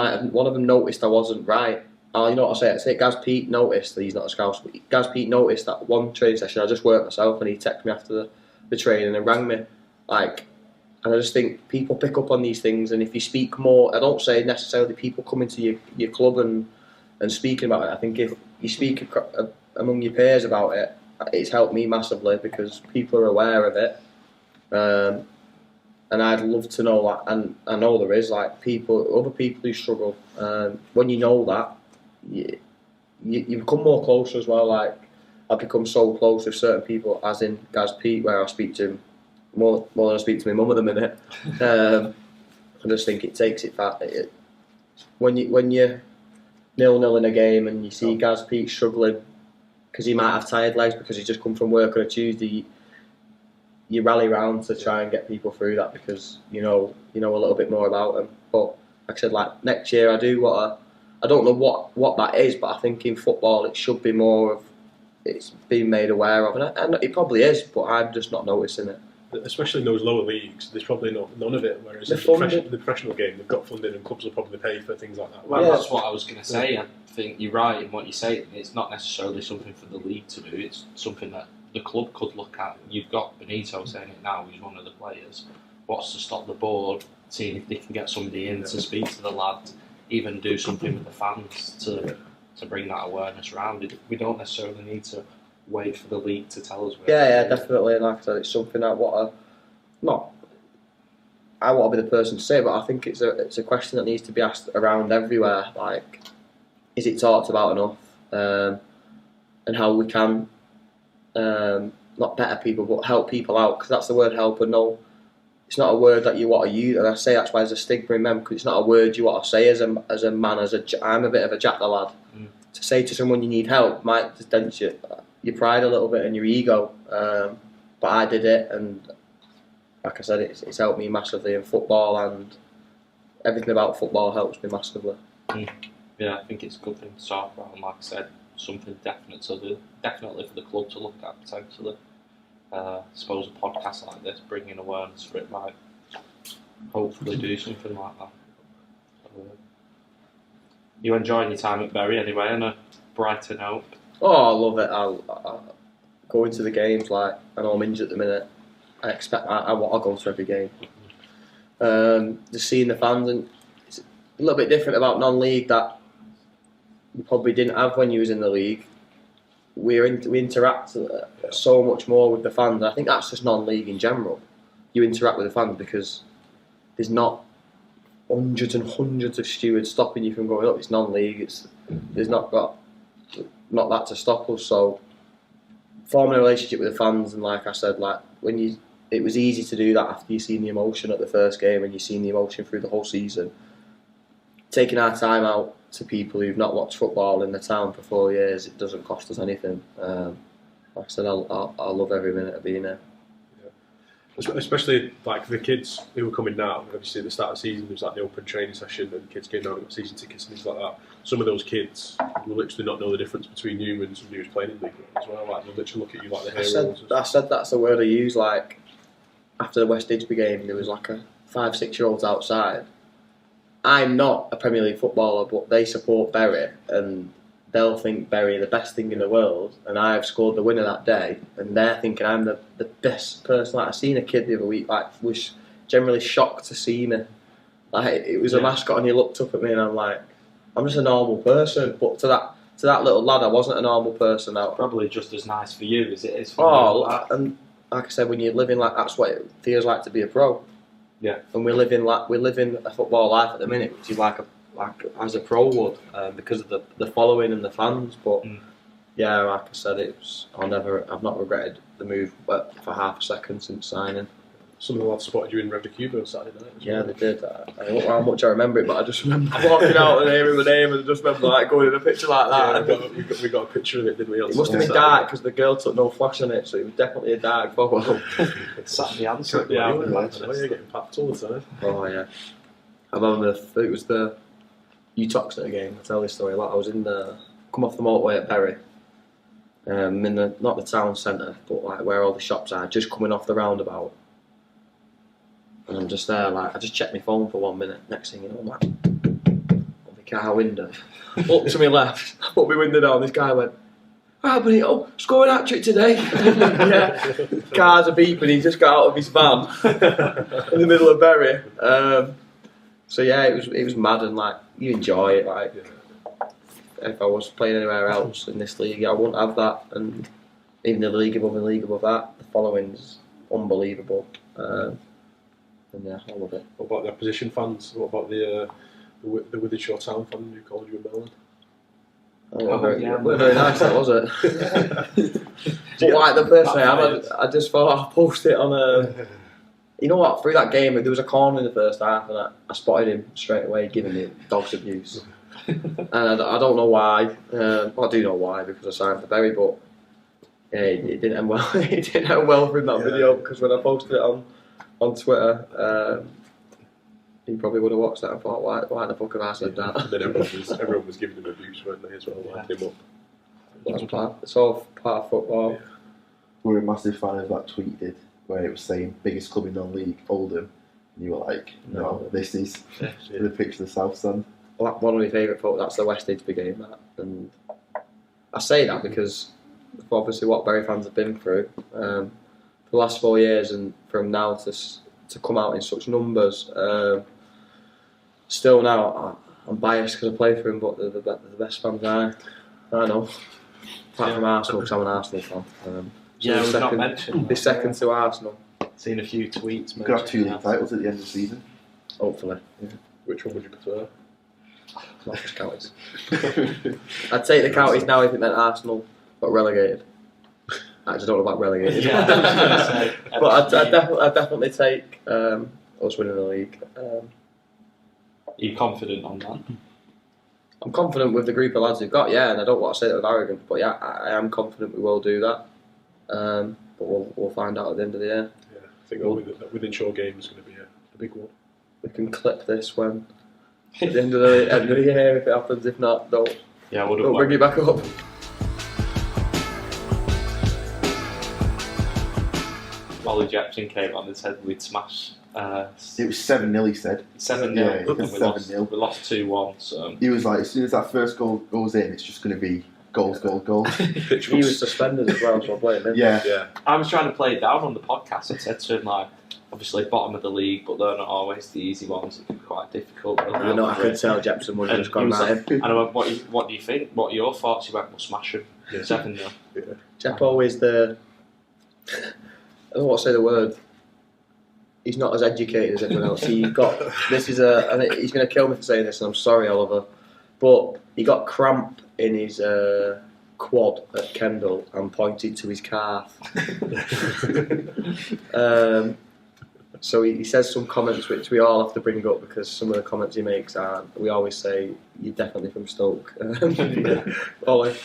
noticed I wasn't right. You know what I say Gaz Pete noticed that he's not a Scouse, but Gaz Pete noticed that one training session I just worked myself, and he texted me after the training and rang me, like. And I just think people pick up on these things, and if you speak more, I don't say necessarily people coming to your club and speaking about it. I think if you speak among your peers about it, it's helped me massively because people are aware of it. and I'd love to know that. And I know there is like other people who struggle. When you know that, you become more closer as well. Like I've become so close with certain people, as in Gaz Pete, where I speak to him more than I speak to my mum at the minute. I just think it takes it far. When you're 0-0 in a game and you see Gaz Pete struggling because he might have tired legs because he's just come from work on a Tuesday, you rally round to try and get people through that because you know a little bit more about them. But like I said, like next year I don't know what that is, but I think in football it should be more of it's being made aware of, and it probably is, but I'm just not noticing it. Especially in those lower leagues, there's probably none of it. Whereas in the professional game, they've got funding and clubs will probably pay for things like that. Well, that's what I was going to say. I think you're right in what you say. It's not necessarily something for the league to do. It's something that the club could look at. You've got Benito saying it now. He's one of the players. What's to stop the board seeing if they can get somebody in to speak to the lads, even do something with the fans to bring that awareness around. We don't necessarily need to wait for the league to tell us. Yeah, definitely. And like I said, it's something I want to be the person to say, but I think it's a question that needs to be asked around everywhere. Like, is it talked about enough? And how we can not better people, but help people out, because that's the word help. And no, it's not a word that you want to use. And I say that's why there's a stigma in men, because it's not a word you want to say as a man. I'm a bit of a jack the lad. To say to someone you need help might just dent your pride a little bit and your ego, but I did it, and like I said, it's helped me massively in football, and everything about football helps me massively. Yeah, I think it's a good thing to talk about, and like I said, something definitely for the club to look at potentially. I suppose a podcast like this, bringing awareness for it, might hopefully do something like that. You enjoying your time at Bury anyway, on a brighter note? Oh, I love it. I go into the games, like, I know I'm injured at the minute. I want to go to every game. Just seeing the fans, and it's a little bit different about non-league that you probably didn't have when you was in the league. We interact so much more with the fans. I think that's just non-league in general. You interact with the fans because there's not hundreds and hundreds of stewards stopping you from going up. It's non-league. There's not that to stop us. So forming a relationship with the fans, and like I said, like it was easy to do that after you've seen the emotion at the first game and you've seen the emotion through the whole season. Taking our time out to people who've not watched football in the town for 4 years, it doesn't cost us anything. Like I said, I love every minute of being there. Especially like the kids who are coming now. Obviously, at the start of the season, there's like the open training session, and kids came down and got season tickets and things like that. Some of those kids will literally not know the difference between you and somebody who's playing in the league as well. Like they'll literally look at you like the heroes. I said that's the word I use. Like after the West Didsbury game, there was like a 5-6-year-olds outside. I'm not a Premier League footballer, but they support Bury, and they'll think Bury are the best thing in the world, and I've scored the winner that day, and they're thinking I'm the best person. Like I seen a kid the other week, like was generally shocked to see me. Like it was a mascot, and he looked up at me, and I'm like, I'm just a normal person. But to that little lad, I wasn't a normal person. Probably just as nice for you as it is for me. And like I said, when you're living like that's what it feels like to be a pro. Yeah. And we live in a football life at the minute, which is like as a pro would, because of the following and the fans. But yeah, like I said, I've not regretted the move, but for half a second since signing. Some of the lads spotted you in Rev de Cuba on Saturday night. Yeah, they did. I don't know how much I remember it, but I just remember walking out and hearing my name, and I just remember like going in a picture like that. Yeah, we got a picture of it, didn't we? It must have been dark because the girl took no flash on it, so it was definitely a dark photo. Sat the answer. Yeah, you're getting packed all the time. Oh yeah, I remember it was the Utoxeter game. I tell this story a lot. I was come off the motorway at Bury, in not the town centre, but like where all the shops are, just coming off the roundabout. And I'm just there, like, I just checked my phone for 1 minute. Next thing you know, I'm like, on the car window. Up to my left, I put my window down. This guy went, Benito, scoring hat-trick today. Yeah. Cars are beeping, he just got out of his van in the middle of Bury. So yeah, it was mad, and like, you enjoy it. Like, if I was playing anywhere else in this league, I wouldn't have that. And even the league above that, the following's unbelievable. And yeah, I love it. What about the opposition fans? What about the Withenshaw Town fan who called you a melon? We're very nice, that was it. But like the person I just thought I'd post it on a. You know what? Through that game, there was a corner in the first half, and I spotted him straight away giving me dog's abuse. And I don't know why. Well, I do know why because I signed for Berry, but yeah, it didn't end well. It didn't end well for him that video because when I posted it on Twitter. He probably would have watched that and thought, why the fuck have I said that? And then everyone was giving him abuse, weren't they, as well, winding him up. It's all part of football. Yeah. We were a massive fan of that tweet did, where it was saying biggest club in non-league, Oldham, and you were like, no, this is the picture of the South Stand. Well, one of my favourite photos, that's the West Didsbury game, that. And I say that because of obviously what Bury fans have been through for the last 4 years, and from now to come out in such numbers. Still now, I'm biased because I play for him, but they're the best fans I know. Apart from Arsenal, because I'm an Arsenal fan. Yeah, we've not mentioned. They're second to Arsenal. Seen a few tweets. You could have 2 league titles at the end of the season. Hopefully. Yeah. Which one would you prefer? Not just counties. I'd take the counties now if it meant Arsenal got relegated. I just don't know about relegated. Yeah, but I'd definitely take us winning the league. Are you confident on that? I'm confident with the group of lads we've got, yeah, and I don't want to say that with arrogance, but yeah, I am confident we will do that. But we'll find out at the end of the year. Yeah, I think that Withenshaw game is going to be a big one. We can clip this when at the end of the year if it happens. If not, don't bring it back up. Ollie Jepson came on and said we'd smash. It was 7-0, he said. 7-0. Yeah, And we 7-0. We lost 2-1. So He was like, as soon as that first goal goes in, it's just going to be goals. He was suspended as well, so I blame him. Yeah. I was trying to play it down on the podcast. I said to him, like, obviously bottom of the league, but they're not always the easy ones. It can be quite difficult. I know, I could tell Jepson would have just gone at him. And I went, what do you think? What are your thoughts? He went, we'll smash him. 7-0. Yeah. Jep always I don't want to say the word. He's not as educated as everyone else. He's going to kill me for saying this, and I'm sorry, Oliver, but he got cramp in his quad at Kendal and pointed to his calf. So he says some comments which we all have to bring up because some of the comments he makes are. We always say you're definitely from Stoke. Ollie.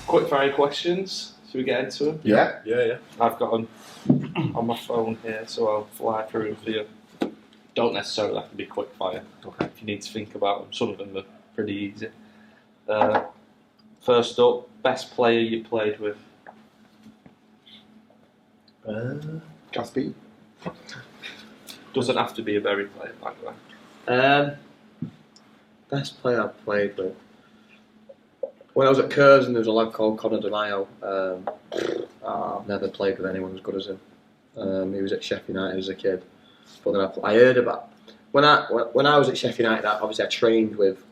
Quick fire questions. Should we get into them? Yeah. I've got them on my phone here, so I'll fly through them for you. Don't necessarily have to be quick fire. Okay. If you need to think about them, some of them are pretty easy. First up, best player you played with? Gaspy. Doesn't have to be a very player, by the way. Best player I've played with. When I was at Curzon, there was a lad called Conor DeMaio. I've never played with anyone as good as him. He was at Sheffield United as a kid. But then I heard about when I was at Sheffield United. Obviously, I trained with.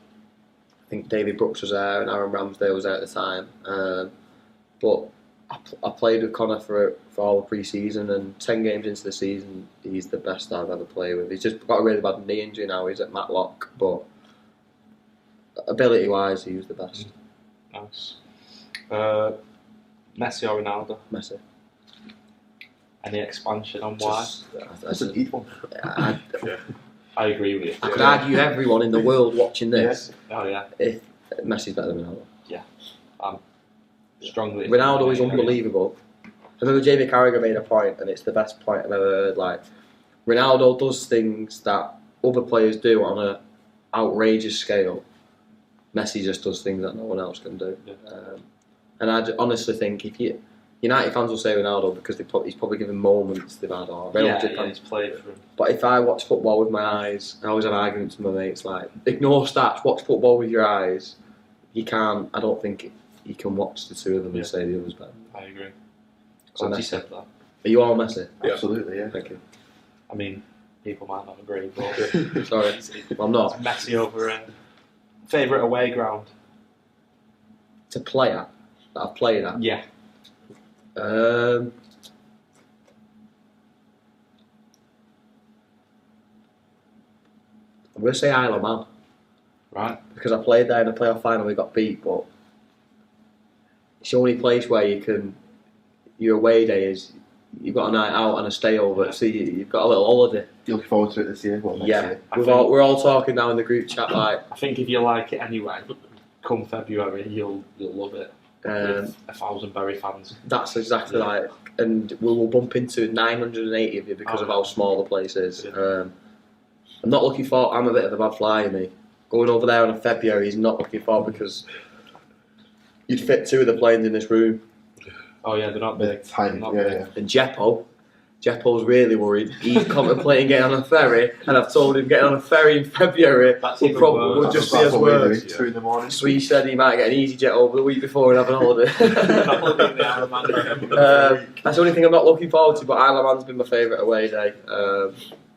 I think David Brooks was there and Aaron Ramsdale was there at the time. But I played with Conor for all the pre-season, and 10 games into the season, he's the best I've ever played with. He's just got a really bad knee injury now. He's at Matlock, but ability-wise, he was the best. Nice. Messi or Ronaldo? Messi. Any expansion on why? That's an eat one. I agree with you. I could argue everyone in the world watching this. Oh yeah. If Messi's better than Ronaldo. Strongly. Ronaldo is unbelievable. I remember Jamie Carragher made a point, and it's the best point I've ever heard. Like, Ronaldo does things that other players do on an outrageous scale. Messi just does things that no one else can do. Yeah. And I honestly think if United fans will say Ronaldo because he's probably given moments they've had, or Real Madrid fans. He's played for him. But if I watch football with my eyes, I always have arguments with my mates like, ignore stats, watch football with your eyes. You can't. I don't think you can watch the two of them and say the other's better. I agree. So Glad you Messi. said that. Are you all Messi? Yeah. Absolutely, yeah. Thank you. I mean, people might not agree, but Sorry, well, I'm not. it's Messi over favourite away ground? To play at, that I've played at. Yeah. I'm going to say Isle of Man. Right. Because I played there in the playoff final, we got beat, but it's the only place where your away day is, you've got a night out and a stay over, so you've got a little holiday. You looking forward to it this year? Well, next year. We're all talking now in the group chat, like. I think if you like it anyway, come February, you'll love it. With 1,000 Bury fans. That's exactly like, and we will bump into 980 of you because of how small the place is. I'm not looking for. I'm a bit of a bad flyer, me. Going over there in February is not looking for because you'd fit 2 of the planes in this room. Oh yeah, they're not big. Tiny, Not yeah, big. yeah. And Jeppo's really worried. He's contemplating getting on a ferry, and I've told him getting on a ferry in February That's will even probably worse. just be That's as what we're worse. doing, 2 in the morning. So he said he might get an easy jet over the week before and have an holiday. That's the only thing I'm not looking forward to, but Isle of Man's been my favourite away day.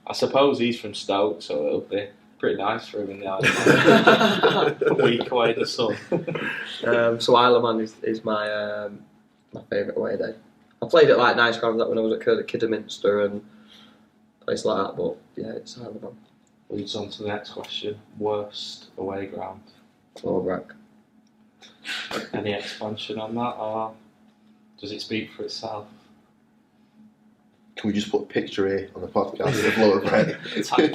I suppose he's from Stoke, so it'll be pretty nice for him in the island. A week away in the sun. So Isle of Man is my favourite away day. I played at like nice grounds when I was at Kidderminster and places like that, but yeah, it's Isle of Man. Leads on to the next question. Worst away ground. Lower Any expansion on that, or does it speak for itself? Can we just put a picture here on the podcast of Lower Brett?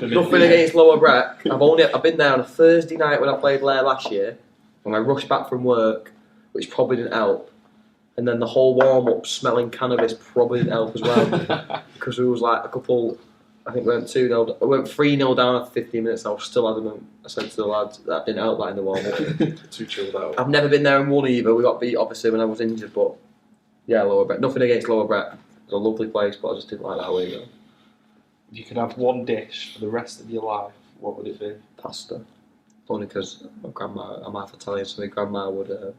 Nothing against Lower Breck. I've been there on a Thursday night when I played there last year, and I rushed back from work, which probably didn't help. And then the whole warm-up smelling cannabis probably didn't help as well, because it was like a couple. I think we went 2-0. I went 3-0 down after 15 minutes. I was still adamant. I said to the lads that didn't help that in the warm-up. Too chilled out. I've never been there and won either. We got beat obviously when I was injured, but yeah, Lower Breck. Nothing against Lower Breck. It's a lovely place, but I just didn't like that way. If you could have one dish for the rest of your life, what would it be? Pasta. Only because my grandma, I'm half Italian, so my grandma would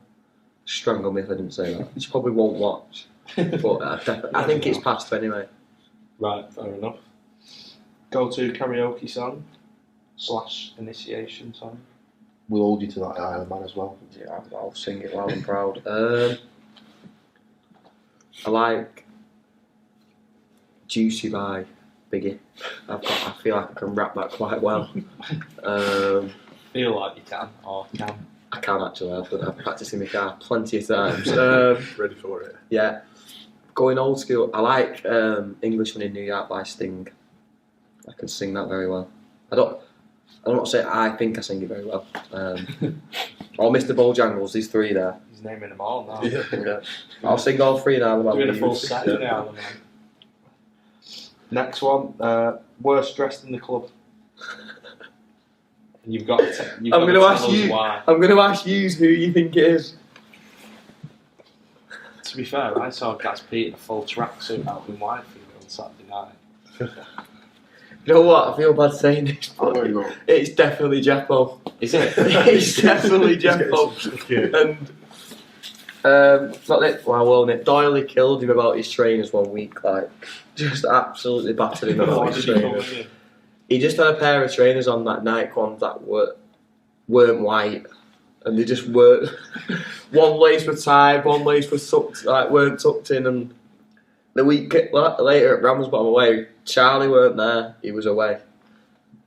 strangle me if I didn't say that. She probably won't watch, but I think it's pasta anyway. Right, fair enough. Go to karaoke song / initiation song. We'll hold you to that Isle of Man as well. Yeah, I'll sing it loud and proud. I like Juicy by Biggie. I feel like I can rap that quite well. Feel like you can, or can. I can actually. I've practiced in my car plenty of times. Ready for it. Yeah, going old school. I like Englishman in New York by Sting. I can sing that very well. I'm not saying I think I sing it very well. Or Mr. Bojangles, these 3 there. He's naming them all now. Yeah. I'll sing all 3 now. Doing a full set now. Next one, worst dressed in the club. And you've got to I'm going to ask you. Why. I'm going to ask you who you think it is. To be fair, I saw Gaz Pete in a full tracksuit out in Whitefield on Saturday night. You know what? I feel bad saying this, I'm but going to go. it's definitely Jeppo. Is it? It's definitely Jeppo. And not that. Well, Nick Doyle killed him about his trainers one week. Like, just absolutely battered him about What his did he call trainers. you? He just had a pair of trainers on that Nike ones that weren't white, and they just weren't. One lace was tied, one lace was tucked, weren't tucked in. And the week later at Ramsbottom away, Charlie weren't there; he was away.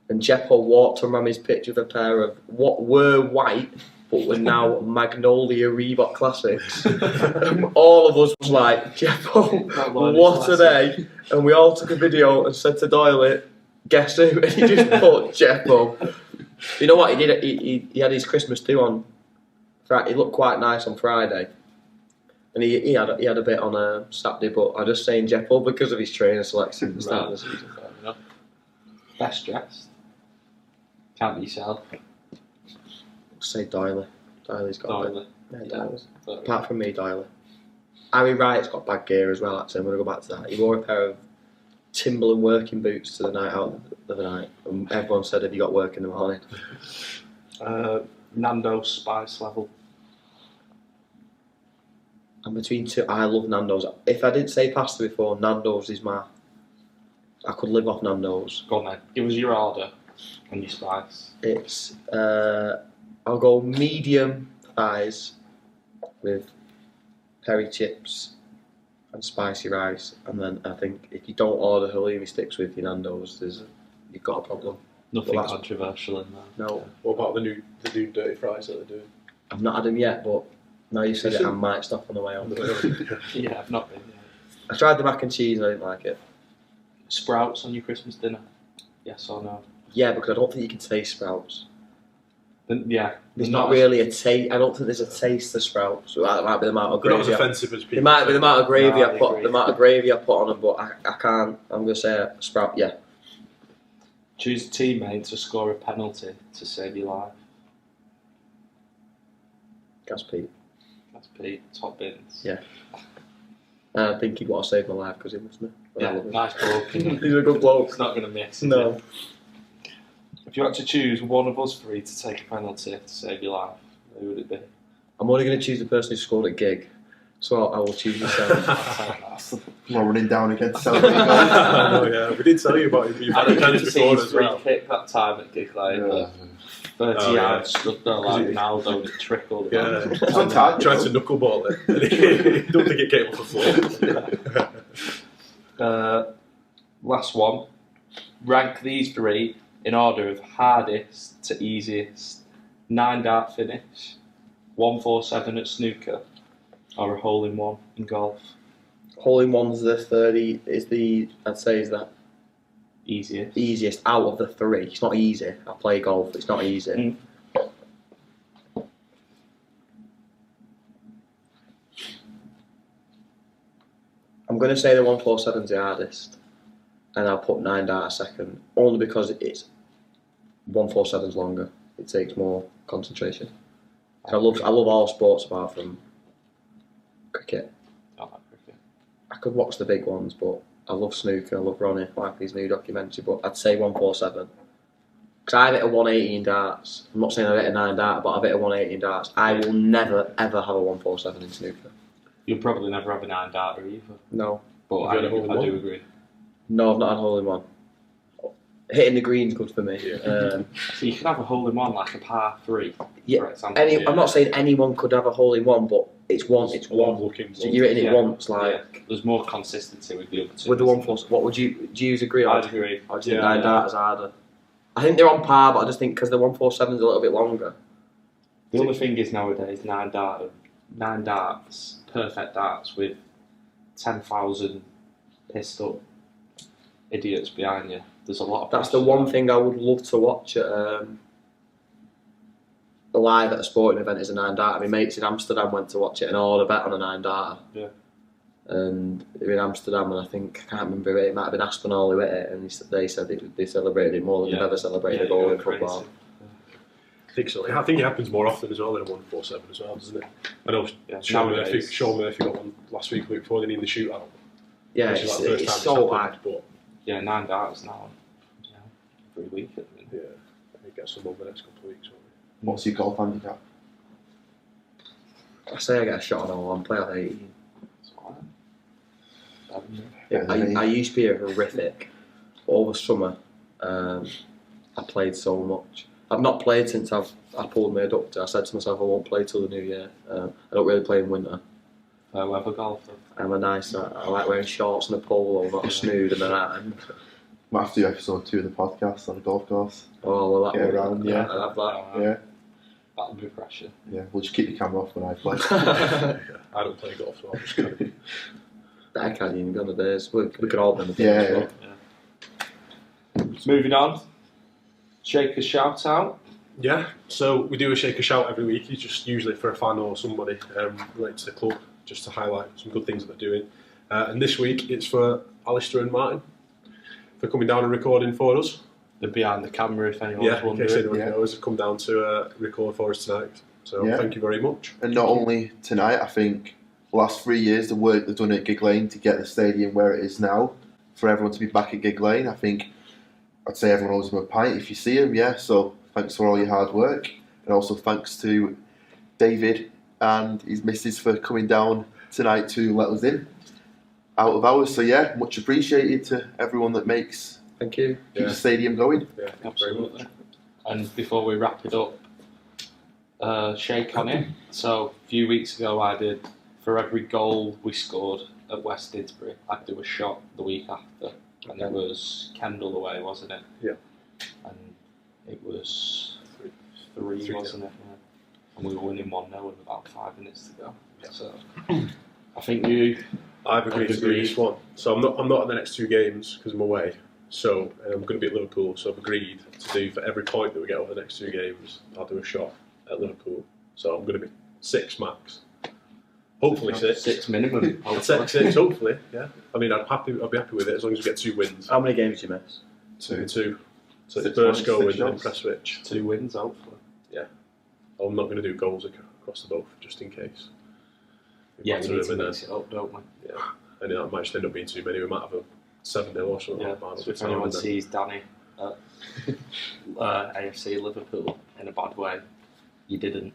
And Jeppo walked from Rammy's pitch with a pair of what were white but were now Magnolia Reebok Classics. And all of us was like, Jeppo, what are they? And we all took a video and said to Doyle, guess who? And he just put Jeppo. You know what he did? He had his Christmas do on Friday. He looked quite nice on Friday. And he had a bit on Saturday, but I'm just saying Jeppo because of his trainer selection at the start of the season. Fair enough. Best dressed. Can't be yourself. Say Doyle. Doyle's got it. Doyle. Yeah, Yeah. Doyle. Apart from me, Doyle. Harry Wright's got bad gear as well, actually. I'm going to go back to that. He wore a pair of Timberland working boots to the night out the other night, and everyone said, have you got work in the morning? Nando's spice level. I'm between 2. I love Nando's. If I didn't say pasta before, Nando's is I could live off Nando's. Go on then. Give us your order and your spice. It's, I'll go medium thighs with peri chips and spicy rice, and then I think if you don't order halloumi sticks with your Nando's, you've got a problem. Nothing Well, that's- controversial in that. No, What about the new dirty fries that they're doing? I've not had them yet, but now you said it, I might stop on the way home. Yeah, I've not been. Yeah. I tried the mac and cheese, I didn't like it. Sprouts on your Christmas dinner? Yes or no? Yeah, because I don't think you can taste sprouts. Then, yeah. There's not really a taste. I don't think there's a taste to sprouts. So that might be the amount of They're not as gravy. offensive as people. It might be the amount of gravy No, I I put. agree. The amount of gravy I put on them, but I can't. I'm gonna say a sprout. Yeah, Choose a teammate to score a penalty to save your life. that's Pete. That's Pete. Top bins. Yeah. I think he'd want to save my life because he must me. Yeah, nice bloke. He's a good bloke. It's not going to miss. is No. it? If you had to choose one of us three to take a penalty to save your life, who would it be? I'm only going to choose the person who scored at Gigg, so I will choose myself. We're running down again to celebrate. I know, yeah. We did tell you about it. You've I had a did chance before as free well. kick that time at Gigg Lane. Yeah. 30 Oh, yeah. yards, stood there like Ronaldo and it trickled. Yeah. It's on target. Tried to knuckleball it. Don't think it came off the floor. Last one. Rank these three in order of hardest to easiest. 9-dart finish, 147 at snooker, or a hole-in-one in golf. Hole in one's the 30. I'd say is that Easiest. easiest out of the three. It's not easy. I play golf. It's not easy. I'm going to say the 147's the hardest, and I'll put 9-dart second, only because it's 147's longer. It takes more concentration. I love all sports apart from cricket. I like cricket. I could watch the big ones, but I love snooker. I love Ronnie, like his new documentary. But I'd say 147. Because I've hit a 180 in darts. I'm not saying I've hit a 9-dart, but I've hit a 180 in darts. I will never ever have a 147 in snooker. You'll probably never have a 9-darter either. No. But Have you had a I hole-in-one? do agree. No, I've not had a hole in one. Hitting the green's good for me. Yeah. So you can have a hole-in-one like a par 3, Yeah, for example. I'm not saying anyone could have a hole in one, but it's one. It's one. Looking So you're hitting it Yeah. once, like Yeah. There's more consistency with the other two. with the 147. What would you? Do you agree? I'd agree. I just think Yeah, 9-dart is harder. I think they're on par, but I just think because the 147's a little bit longer. The other thing is nowadays 9 darts, perfect darts with 10,000 pissed up idiots behind you. There's a lot of That's the pressure one there. thing I would love to watch at live at a sporting event is a 9-dart. My mates in Amsterdam went to watch it and all a bet on a 9-dart. Yeah. And they were in Amsterdam, and I think I can't remember it. It might have been Aspinall who hit it, and they said they celebrated it more than they've ever celebrated a goal in football. I think so. I think it happens more often as well than a 147 as well, doesn't it? I know Yeah, Sean nowadays- Murphy got one last week before they need the shootout. Yeah, Which is it's, like the first it's time so happened, hard. but Yeah, 9 darts now. Yeah, every week at the minute. yeah, I think get some over the next couple of weeks. Won't What's your golf handicap? I say I get a shot on all one, play off 18. It's all right. Yeah, I used to be a horrific. Over summer, I played so much. I've not played since I pulled my adductor. I said to myself I won't play till the new year. I don't really play in winter. Fair weather golfer. I'm a nice. I like wearing shorts and a polo, not a snood and a hat. Might have to do episode 2 of the podcast on the golf course. Oh well, that Get one. around, yeah. I'll have that. Yeah, That'll be pressure. yeah. We'll just keep the camera off when I play. we? I don't play golf, so I'm just kind of. I can't even go on the days. We could all be on the Yeah, days. yeah. Moving on. Shake a shout out. Yeah, so we do a shake a shout every week. It's just usually for a fan or somebody related to the club, just to highlight some good things that they're doing. And this week it's for Alistair and Martin for coming down and recording for us. They're behind the camera if anyone's Yeah, in wondering. case anyone Yeah. knows, have come down to record for us tonight. So Yeah. thank you very much. And not only tonight, I think the last 3 years, the work they've done at Gigg Lane to get the stadium where it is now, for everyone to be back at Gigg Lane, I think I'd say everyone owes them a pint if you see him, yeah. So thanks for all your hard work. And also thanks to David and his missus for coming down tonight to let us in out of hours. So yeah, much appreciated to everyone that makes Thank you. Yeah. the stadium going. Yeah, thank you very Absolutely. much. And before we wrap it up, shake on it. So a few weeks ago I did, for every goal we scored, at West Didsbury, I'd do a shot the week after, and it was Kendall away, wasn't it? Yeah. And it was 3, wasn't it? Yeah. And we were winning 1-0 with about 5 minutes to go. Yeah. So I think I've agreed to do this one. So I'm not at the next 2 games because I'm away. So I'm going to be at Liverpool. So I've agreed to do, for every point that we get over the next 2 games, I'll do a shot at Liverpool. So I'm going to be 6 max. Hopefully 6. 6 minimum. I'd say 6. Hopefully, yeah. I mean, I'd be happy with it as long as we get 2 wins. How many games do you miss? 2. So the 6 first points, goal 6 in shots. Prestwich. 2 wins, hopefully. I'm not going to do goals across the both, just in case. Yeah, we need to and then, mix it up, don't we? yeah, and that might just end up being too many. We might have a 7-0 or something. Yeah. Like that. So if anyone sees Danny at AFC Liverpool in a bad way, you didn't.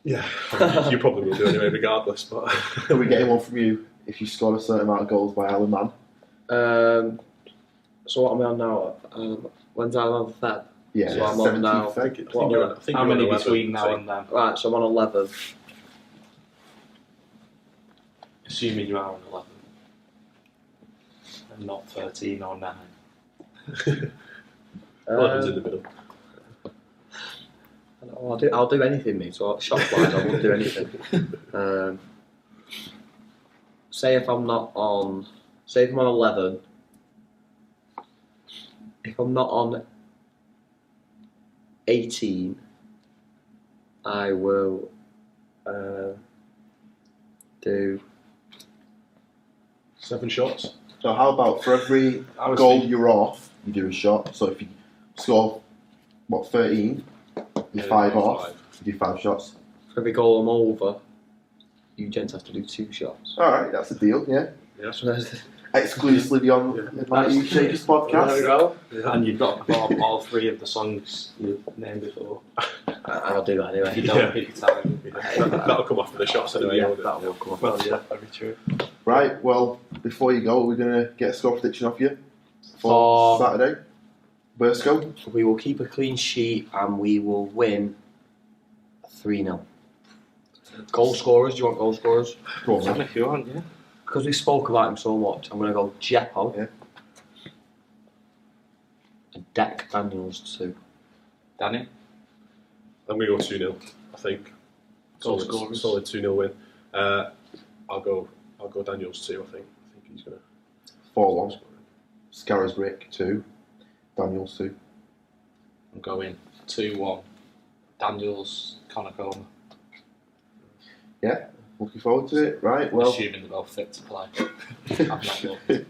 Yeah, you probably will do anyway, regardless. But Are we getting one from you if you score a certain amount of goals by Iron Man? So what am I on now? When's I on Feb? Yeah, So I'm on now. 17th Feb. I think you're on How many 11, between now so- and then? Right, so I'm on 11. Assuming you are on 11. And not 13 or 9. 11's in the middle. I'll do anything, mate. So shot wise, I won't do anything. Say if I'm on 11. If I'm not on 18, I will do. 7 shots. So how about for every I was goal thinking- you're off, you do a shot. So if you score, 13, you're 5 off, you do 5 shots. For every goal I'm over, you gents have to do 2 shots. Alright, that's a deal, yeah. Yeah. So there's Exclusively on the Mighty Shakers There we podcast. go. And you've got to perform all 3 of the songs you've named before. I'll do that If you anyway. don't pick time. That'll come off for the shots anyway. Yeah, won't it? that will come off. Well, yeah, very true. Right, well, before you go, we're going to get a score prediction off you For- for Saturday. Bursco. We will keep a clean sheet and we will win 3-0. Goal scorers, do you want goal scorers? Go on, Seven man. if you want, yeah. Because we spoke about him so much, I'm going to go Jeppo. Yeah. And Deck Daniels 2. Danny? I'm going to go 2-0, I think. Goal Solid scorers. solid 2-0 win. I'll go Daniels 2, I think. I think he's going to 4-1. Scarisbrick 2. Daniels 2. I'm going 2-1. Daniels, Connor Coleman. Yeah, looking forward to it. Right, well, Assuming they're both fit to play. I've not looked.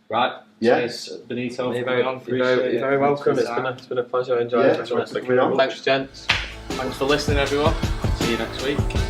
Right, Yeah. cheers, Benito. You're for very, coming on. you're very, Appreciate you're very it. welcome. Thanks for It's been a pleasure. I enjoyed Yeah, it. thanks for coming on. Thanks, gents. Thanks for listening, everyone. See you next week.